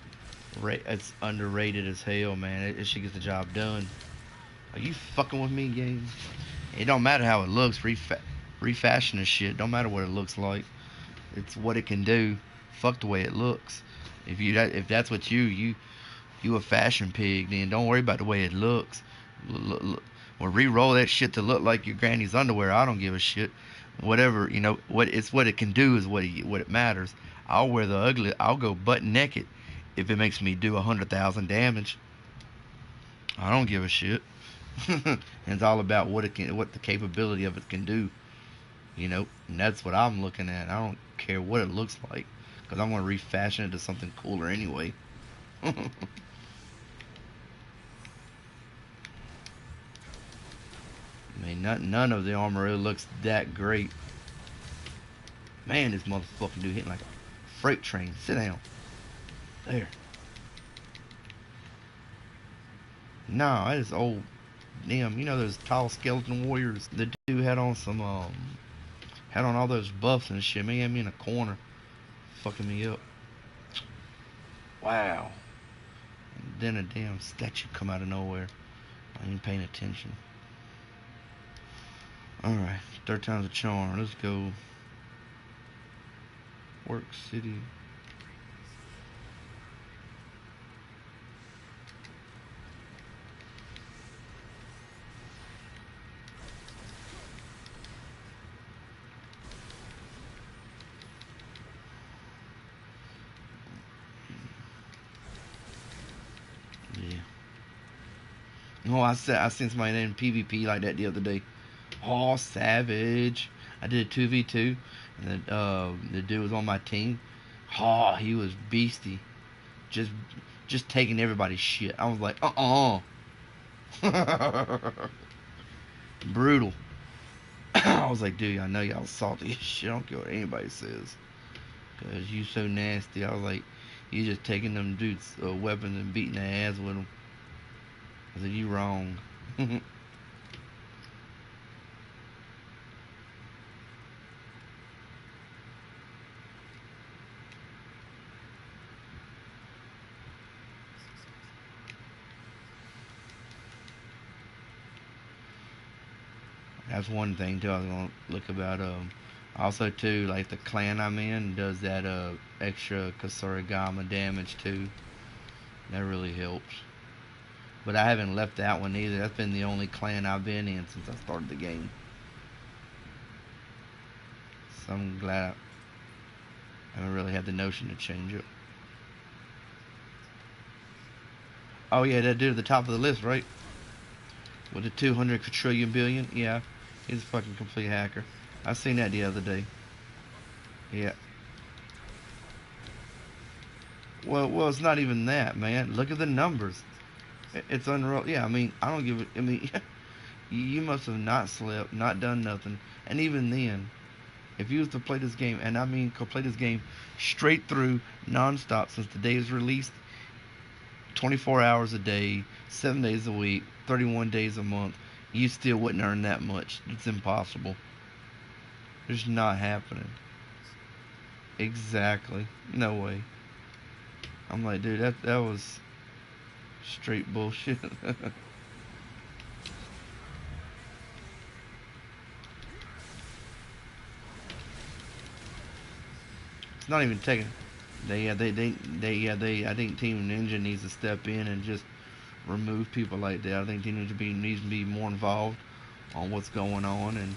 it's underrated as hell, man. It should get the job done. Are you fucking with me, game? It don't matter how it looks. Refashion this shit. Don't matter what it looks like. It's what it can do. Fuck the way it looks. If that's what you a fashion pig, then don't worry about the way it looks. Or re-roll that shit to look like your granny's underwear. I don't give a shit. Whatever, what it can do is what it matters. I'll wear the ugly. I'll go butt naked if it makes me do 100,000 damage. I don't give a shit. And it's all about what the capability of it can do. And that's what I'm looking at. I don't care what it looks like, because I'm gonna refashion it to something cooler anyway. I mean, none of the armor really looks that great. Man, this motherfucking dude hitting like a freight train. Sit down. There. Nah, that is old. Damn, those tall skeleton warriors. The dude had on had on all those buffs and shit. Man, he had me in a corner, fucking me up. Wow. And then a damn statue come out of nowhere. I ain't paying attention. Alright, third time's a charm. Let's go. Work City. Yeah. Oh, I seen somebody in PvP like that the other day. Oh, savage! I did a 2v2, and the dude was on my team. Oh, he was beastie. Just just taking everybody's shit. I was like, brutal. I was like, dude, I know y'all salty as shit. I don't care what anybody says, cause you so nasty. I was like, you just taking them dudes' weapons and beating their ass with them. I said, you wrong. That's one thing too. I was gonna look about. Also too, like the clan I'm in does that extra Kasurigama damage too. That really helps. But I haven't left that one either. That's been the only clan I've been in since I started the game. So I'm glad I haven't really had the notion to change it. Oh yeah, that dude at the top of the list, right? With the 200 quadrillion billion. Yeah, he's a fucking complete hacker. I seen that the other day. Yeah. Well, it's not even that, man. Look at the numbers. It's unreal. Yeah, I mean, I don't give it. I mean, you must have not slept, not done nothing. And even then, if you was to play this game, and I mean, could play this game straight through, nonstop since the day it's released, 24 hours a day, 7 days a week, 31 days a month, you still wouldn't earn that much. It's impossible. It's not happening. Exactly. No way. I'm like, dude, that was straight bullshit. It's not even taking. I think Team Ninja needs to step in and just remove people like that. I think Team Ninja needs to be more involved on what's going on and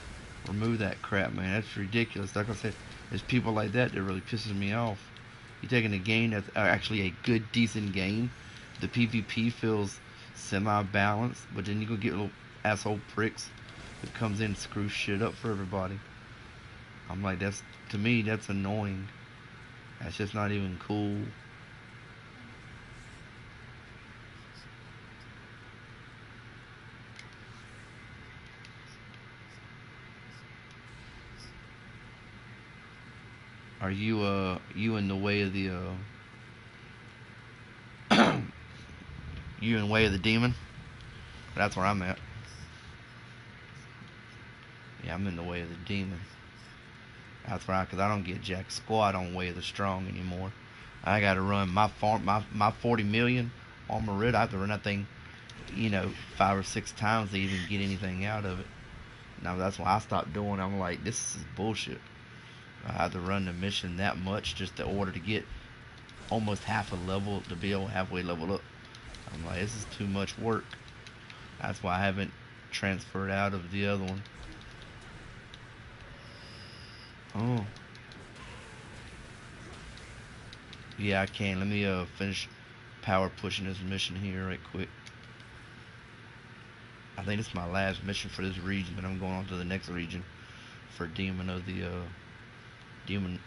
remove that crap, man. That's ridiculous. Like I said, there's people like that that really pisses me off. You're taking a game that's actually a good, decent game. The PvP feels semi-balanced, but then you go get little asshole pricks that comes in and screws shit up for everybody. I'm like, to me, that's annoying. That's just not even cool. Are you in the way of the you in the way of the demon? That's where I'm at. Yeah, I'm in the way of the demon. That's right, cause I don't get jack squat on way of the strong anymore. I gotta run my 40 million armor rid. I have to run that thing, 5 or 6 times to even get anything out of it. Now that's why I stopped doing. I'm like, this is bullshit. I have to run the mission that much just in order to get almost half a level to be able to halfway level up. I'm like, this is too much work. That's why I haven't transferred out of the other one. Oh, yeah, I can. Let me finish power pushing this mission here right quick. I think this is my last mission for this region, but I'm going on to the next region for Demon of the Demon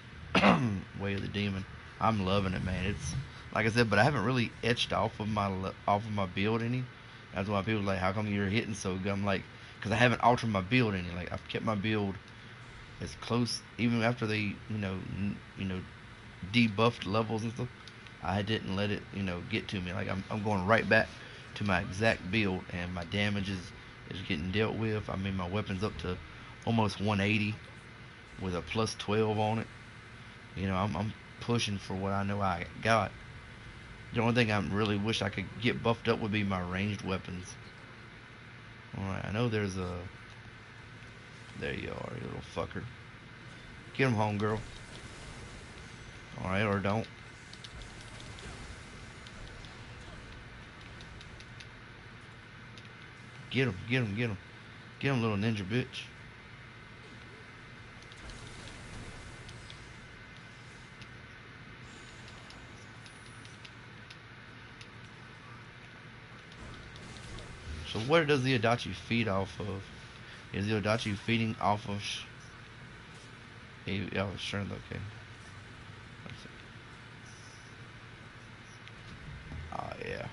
Way of the Demon. I'm loving it, man. It's like I said, but I haven't really etched off of my build any. That's why people are like, how come you're hitting so good? I'm like, because I haven't altered my build any. Like I've kept my build as close, even after they, debuffed levels and stuff. I didn't let it, get to me. Like I'm going right back to my exact build, and my damage is getting dealt with. I mean, my weapon's up to almost 180 with a plus 12 on it. I'm pushing for what I know I got. The only thing I really wish I could get buffed up would be my ranged weapons. Alright, I know there's a. There you are, you little fucker. Get him home, girl. Alright, or don't. Get him, get him, get him. Get him, little ninja bitch. So where does the Adachi feed off of? Is the Adachi feeding off of? Oh, strength. Okay. Let's see. Oh yeah.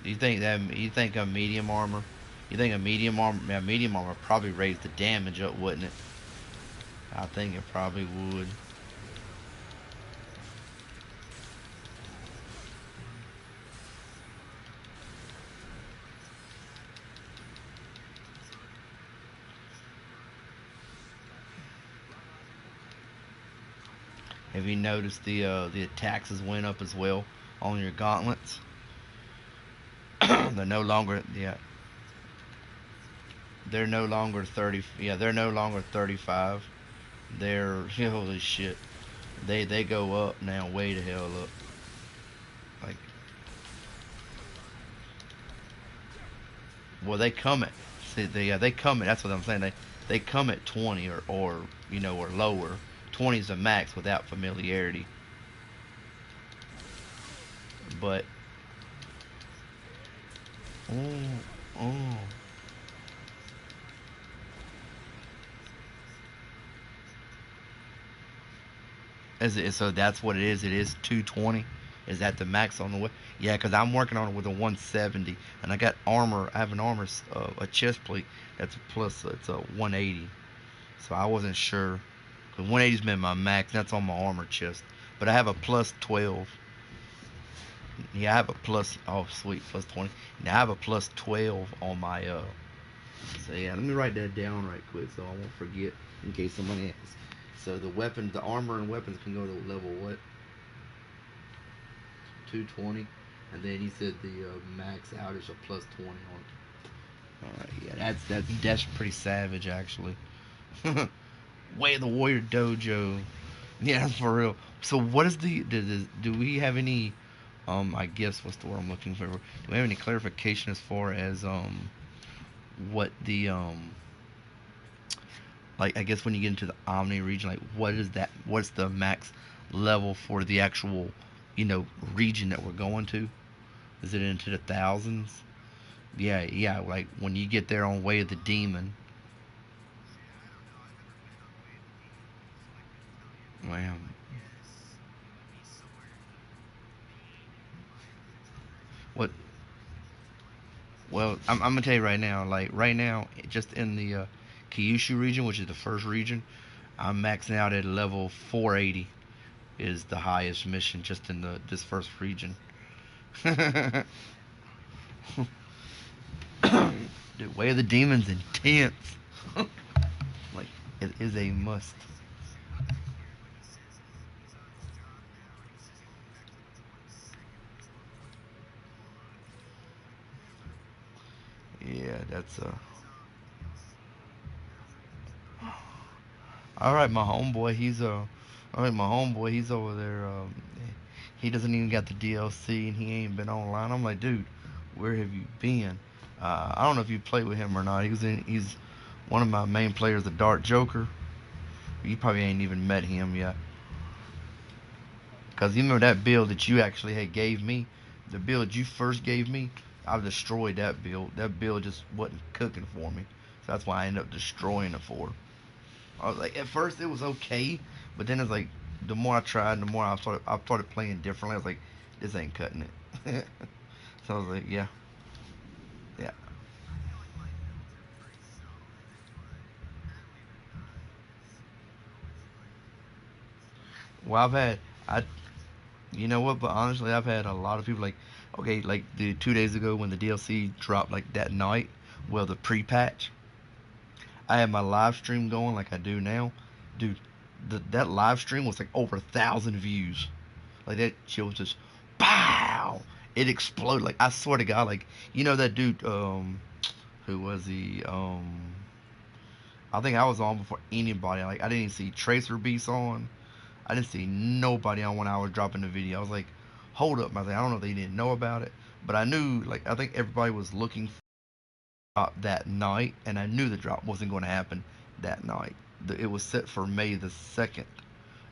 Do you think that? You think a medium armor? You think a medium armor? Yeah, medium armor probably raised the damage up, wouldn't it? I think it probably would. Have you noticed the attacks has went up as well on your gauntlets? they're no longer yeah they're no longer 30. Yeah, they're no longer 35. They're holy shit. They go up now, way to hell up. Like, well, they come at see they come at, that's what I'm saying. They come at 20 or lower. 20 is the max without familiarity. But oh oh is it, so that's what it is. It is 220. Is that the max on the way? Yeah, because I'm working on it with a 170, and I got armor. I have an armor, a chest plate that's a plus. It's a 180. So I wasn't sure. Cause 180's been my max. That's on my armor chest. But I have a plus 12. Yeah, I have a plus. Oh, sweet, plus 20. Now I have a plus 12 on my. So yeah, let me write that down right quick so I won't forget in case somebody asks. So the weapons, the armor and weapons can go to level what? 220. And then he said the max out is a plus 20 on it. Alright, yeah, that's pretty savage actually. Way of the Warrior Dojo. Yeah, for real. So what is do we have any I guess what's the word I'm looking for? Do we have any clarification as far as what the like I guess when you get into the Omni region, like what is that? What's the max level for the actual, region that we're going to? Is it into the thousands? Yeah, yeah. Like when you get there on Way of the Demon. Wow. What Well, I'm gonna tell you right now. Like right now, just in the Kyushu region, which is the first region, I'm maxing out at level 480. Is the highest mission just in the this first region. Dude, Way of the Demons intense. Like it is a must. Yeah, that's all right. My homeboy, all right. My homeboy, he's over there. He doesn't even got the DLC and he ain't been online. I'm like, dude, where have you been? I don't know if you played with him or not. He's one of my main players, the Dark Joker. You probably ain't even met him yet. Cause you remember that build that you actually had gave me, the build you first gave me. I destroyed that build. That build just wasn't cooking for me, so that's why I ended up destroying it for. I was like, at first it was okay, but then it's like, the more I tried, the more I started playing differently. I was like, this ain't cutting it. So I was like, yeah, yeah. Well, I, you know what? But honestly, I've had a lot of people like, okay, like the 2 days ago when the DLC dropped, like that night, well, the pre-patch, I had my live stream going like I do now, dude. That live stream was like over 1,000 views. Like that shit was just, pow! It exploded. Like I swear to God, like that dude, who was he? I think I was on before anybody. Like I didn't see Tracer Beast on. I didn't see nobody on when I was dropping the video. I was like, hold up, man. I don't know if they didn't know about it, but I knew. Like I think everybody was looking for the drop that night, and I knew the drop wasn't going to happen that night. It was set for May the 2nd.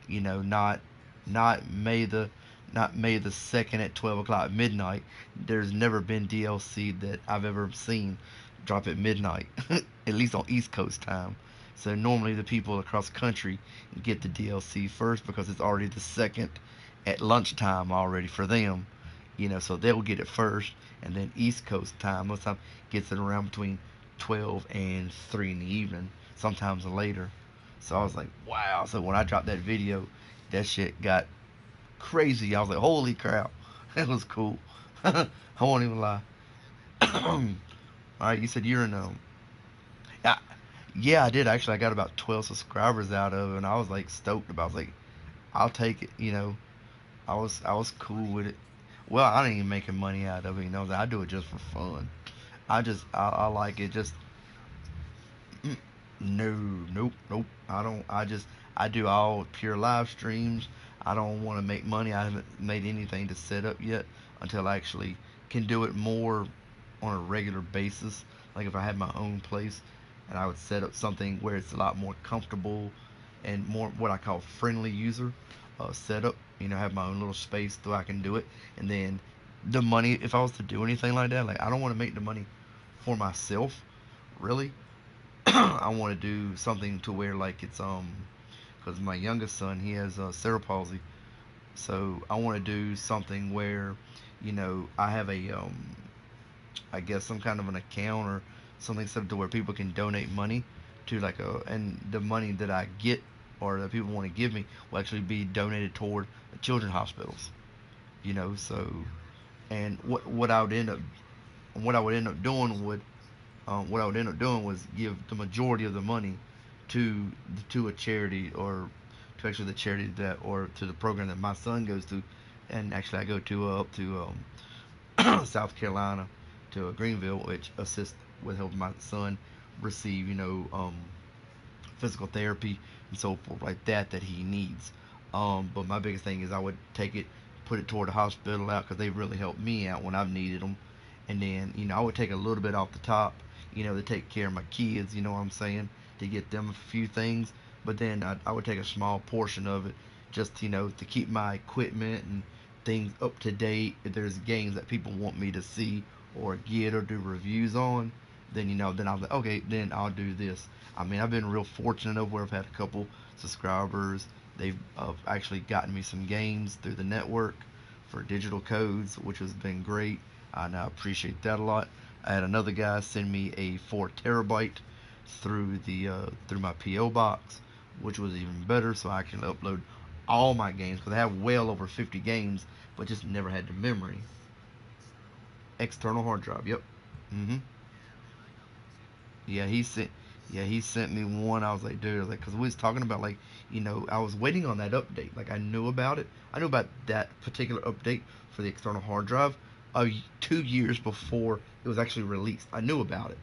Not not May the not May the 2nd at 12 o'clock midnight. There's never been DLC that I've ever seen drop at midnight, at least on East Coast time. So normally the people across the country get the DLC first because it's already the 2nd at lunchtime already for them. So they'll get it first, and then East Coast time most time gets it around between 12 and 3 in the evening, sometimes later. So I was like, wow. So when I dropped that video, that shit got crazy. I was like, holy crap. That was cool. I won't even lie. All right, you said you're in yeah, yeah, I did actually. I got about 12 subscribers out of it, and I was like stoked about. I was like, I'll take it. I was cool with it. Well, I ain't even making money out of it. I do it just for fun. I like it. Just no, nope, nope. I don't. I do all pure live streams. I don't want to make money. I haven't made anything to set up yet until I actually can do it more on a regular basis. Like if I had my own place, and I would set up something where it's a lot more comfortable and more what I call friendly user setup. Have my own little space so I can do it. And then the money, if I was to do anything like that, like I don't want to make the money for myself, really. I want to do something to where like it's because my youngest son, he has cerebral palsy, so I want to do something where I have a I guess some kind of an account or something set up to where people can donate money to like and the money that I get or that people want to give me will actually be donated toward children's hospitals. So and what I would end up doing would what I would end up doing was give the majority of the money to a charity or to actually the charity that or to the program that my son goes to, and actually I go to up to South Carolina to Greenville, which assists with helping my son receive physical therapy and so forth like that he needs. But my biggest thing is I would take it, put it toward the hospital out because they really helped me out when I've needed them, and then I would take a little bit off the top, to take care of my kids. You know what I'm saying? To get them a few things, but then I would take a small portion of it just to keep my equipment and things up to date. If there's games that people want me to see or get or do reviews on, then then I'll be like, okay, then I'll do this. I mean, I've been real fortunate of where I've had a couple subscribers. They've actually gotten me some games through the network for digital codes, which has been great, and I appreciate that a lot. I had another guy send me a 4 terabyte through my PO box, which was even better. So I can upload all my games because I have well over 50 games, but just never had the memory. External hard drive. Yep. Mhm. Yeah, he sent. Yeah, he sent me one. I was like, dude, I was like, because we was talking about like, I was waiting on that update. Like, I knew about it. I knew about that particular update for the external hard drive, 2 years before it was actually released. I knew about it.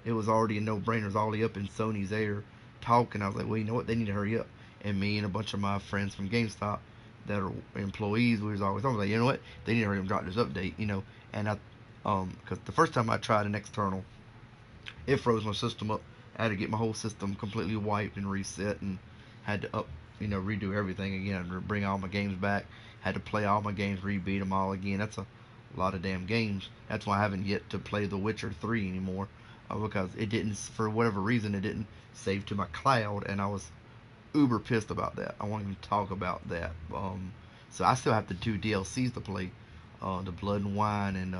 It was already a no-brainer. It was already up in Sony's air talking. I was like, well, you know what? They need to hurry up. And me and a bunch of my friends from GameStop that are employees, we was always, I was like, you know what? They need to hurry up and drop this update. And because the first time I tried an external, it froze my system up. I had to get my whole system completely wiped and reset, and had to redo everything again, bring all my games back. Had to play all my games, rebeat them all again. That's a lot of damn games. That's why I haven't yet to play The Witcher 3 anymore, because it didn't, for whatever reason, it didn't save to my cloud, and I was uber pissed about that. I won't even talk about that. So I still have to do DLCs to play, the Blood and Wine and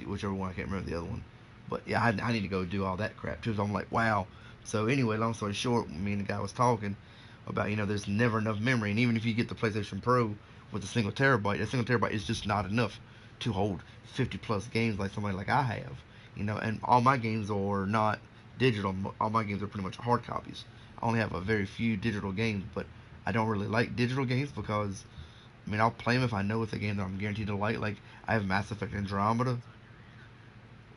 whichever one, I can't remember the other one. But yeah, I need to go do all that crap too. So I'm like, wow. So anyway, long story short, me and the guy was talking about there's never enough memory, and even if you get the PlayStation Pro with a single terabyte, a single terabyte is just not enough to hold 50 plus games like somebody like I have. And all my games are not digital. All my games are pretty much hard copies. I only have a very few digital games, but I don't really like digital games because I'll play them if I know it's a game that I'm guaranteed to like. Like, I have Mass Effect Andromeda.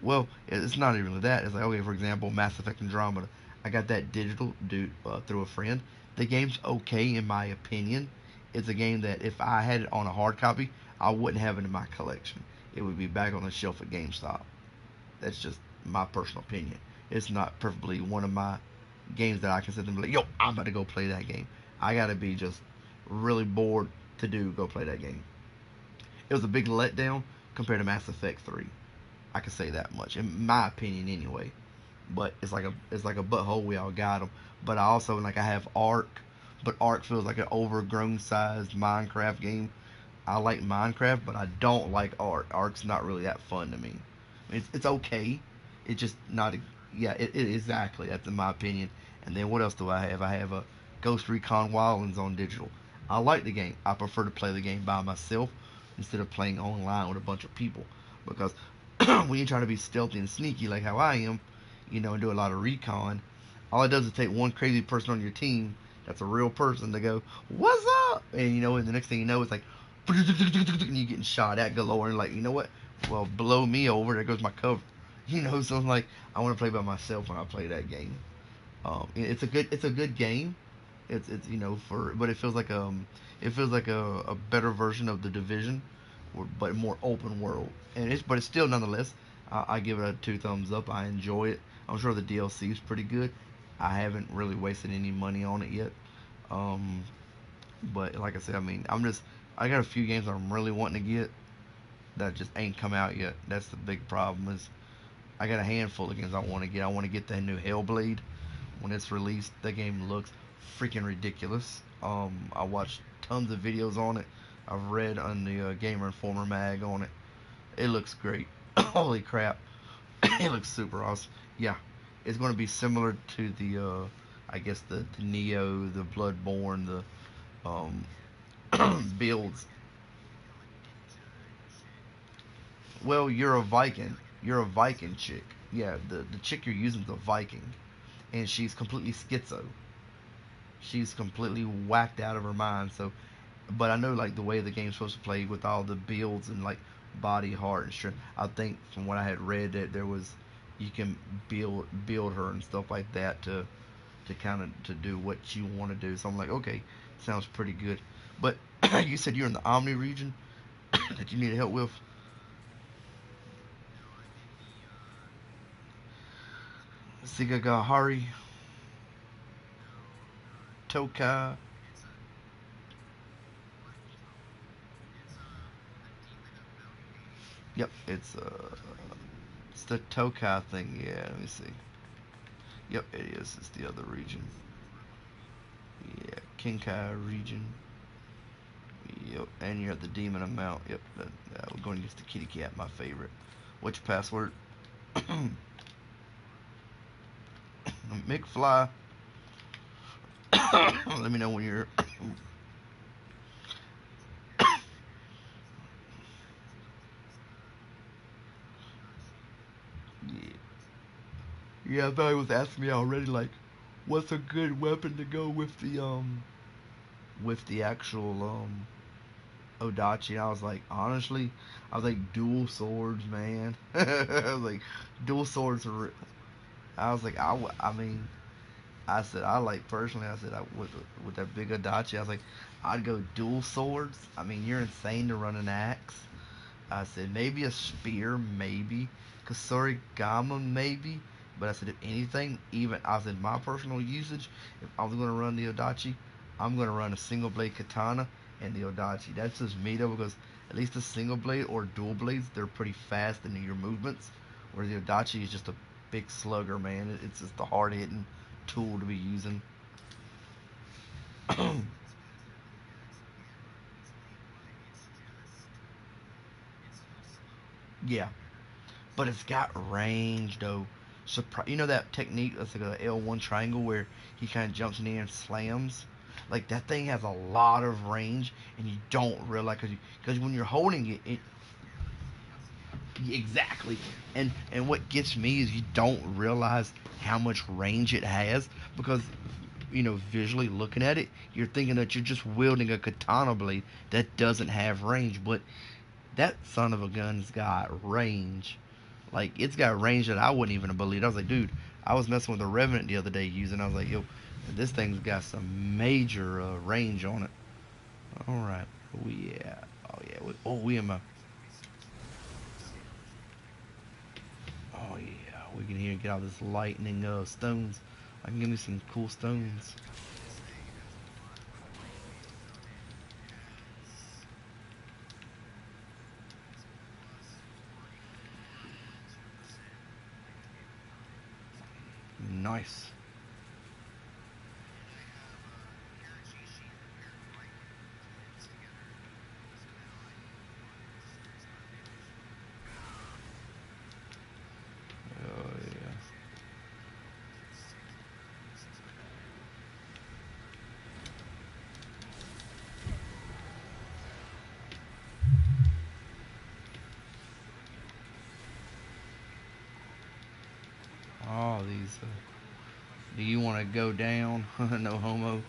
Well, it's not even really that. It's like, okay, for example, Mass Effect Andromeda. I got that digital through a friend. The game's okay in my opinion. It's a game that if I had it on a hard copy, I wouldn't have it in my collection. It would be back on the shelf at GameStop. That's just my personal opinion. It's not perfectly one of my games that I can sit and be like, yo, I'm about to go play that game. I gotta be just really bored to go play that game. It was a big letdown compared to Mass Effect 3. I can say that much, in my opinion, anyway. But it's like a butthole. We all got them. But I also I have Ark, but Ark feels like an overgrown sized Minecraft game. I like Minecraft, but I don't like Ark. Ark's not really that fun to me. It's okay. It's just not. Yeah, it exactly. That's in my opinion. And then what else do I have? I have a Ghost Recon Wildlands on digital. I like the game. I prefer to play the game by myself instead of playing online with a bunch of people, because when you're trying to be stealthy and sneaky like how I am, and do a lot of recon, all it does is take one crazy person on your team that's a real person to go, "What's up?" And the next thing you know, it's like, and you're getting shot at galore, and like, you know what? Well, blow me over. There goes my cover. So I'm like, I want to play by myself when I play that game. It's a good game. It's but it feels like a better version of the Division, but more open world. But it's still nonetheless, I give it a 2 thumbs up. I enjoy it. I'm sure the DLC is pretty good. I haven't really wasted any money on it yet. Um, but like I said, I got a few games I'm really wanting to get that just ain't come out yet. That's the big problem. Is I got a handful of games I want to get. I want to get that new Hellblade when it's released. That game looks freaking ridiculous. I watched tons of videos on it. I've read on the Gamer Informer mag on it. It looks great. Holy crap! It looks super awesome. Yeah, it's going to be similar to I guess the Nioh, the Bloodborne, the builds. Well, you're a Viking. You're a Viking chick. Yeah, the chick you're using is a Viking, and she's completely schizo. She's completely whacked out of her mind. So, but I know like the way the game's supposed to play with all the builds and like body, heart, and strength. I think from what I had read that there was you can build her and stuff like that to kind of to do what you want to do. So I'm like, okay, sounds pretty good. But you said you're in the Omni region that you need help with. Sigagahari, Tokai. Yep, it's the Tokai thing. Yeah, let me see. Yep, it is. It's the other region. Yeah, Kinkai region. Yep, and you're at the Demon Amount. Yep, we're going against the kitty cat, my favorite. What's your password? McFly. Let me know when you're. Yeah. Yeah, I thought he was asking me already, like, what's a good weapon to go with the actual Odachi. And I was like, honestly, I was like, dual swords, man. I was like, dual swords are. I was like, I mean, I said, I like personally, I said, with that big Odachi, I was like, I'd go dual swords. I mean, you're insane to run an axe. I said maybe a spear, maybe Kasurigama, maybe. But I said if anything, even I said my personal usage, if I'm going to run the Odachi, I'm going to run a single blade katana and the Odachi. That's just me though, because at least the single blade or dual blades, they're pretty fast in your movements, where the Odachi is just a big slugger, man. It's just a hard hitting tool to be using. Yeah, but it's got range though. You know that technique that's like a L1 triangle where he kind of jumps in the air and slams. Like that thing has a lot of range, and you don't realize because when you're holding it, exactly. And what gets me is you don't realize how much range it has because visually looking at it, you're thinking that you're just wielding a katana blade that doesn't have range, but that son of a gun's got range. Like it's got range that I wouldn't even have believed. I was like, dude, I was messing with the Revenant the other day using. I was like, yo, this thing's got some major range on it. All right, oh yeah, oh yeah, we in my. Oh yeah, we can here get all this lightning stones. I can give me some cool stones. Nice. Oh yeah. Oh these. Do you want to go down? No homo.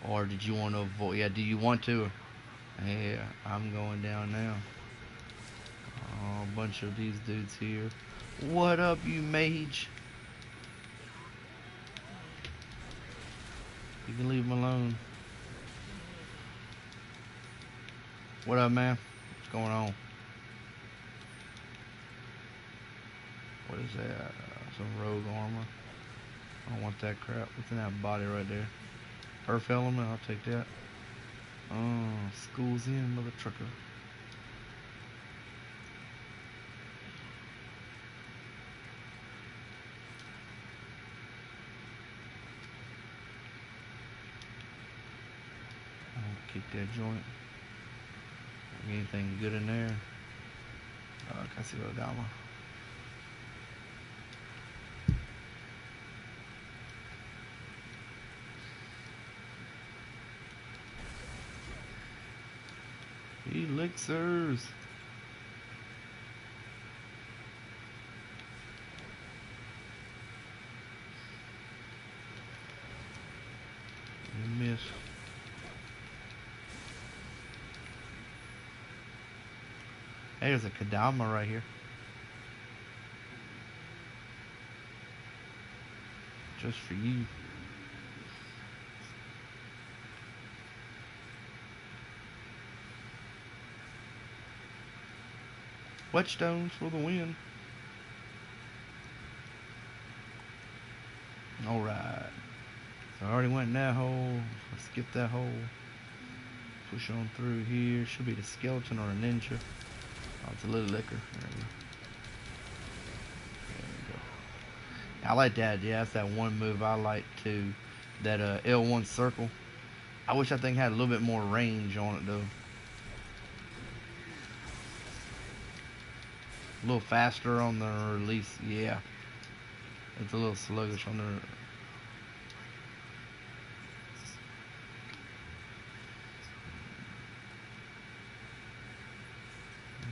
Or did you want to avoid? Yeah. Do you want to? Yeah, I'm going down now. Oh, a bunch of these dudes here. What up, you mage? You can leave him alone. What up, man? What's going on? What is that? Some rogue armor. I don't want that crap. What's in that body right there? Earth element, I'll take that. Oh, school's in, mother trucker. I'll kick that joint. Anything good in there? Kasirodama. Elixirs. You miss. Hey, there's a Kadama right here. Just for you. Whetstones for the win. Alright. So I already went in that hole. Let's skip that hole. Push on through here. Should be the skeleton or a ninja. Oh, it's a little liquor. There we go. I like that. Yeah, that's that one move I like too. That L1 circle. I wish that thing had a little bit more range on it though. a little faster on the release. Yeah, it's a little sluggish on the.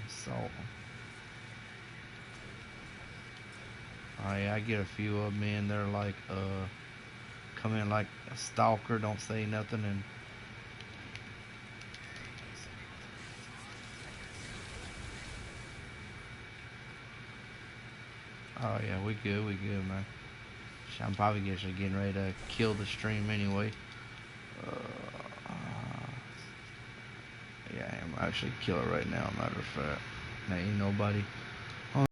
Salt. Oh yeah, I get a few of them in. They're like come in like a stalker, don't say nothing, and oh yeah, we good, man. I'm probably just getting ready to kill the stream anyway. Uh, yeah, I'm actually kill it right now. Matter of fact, there ain't nobody.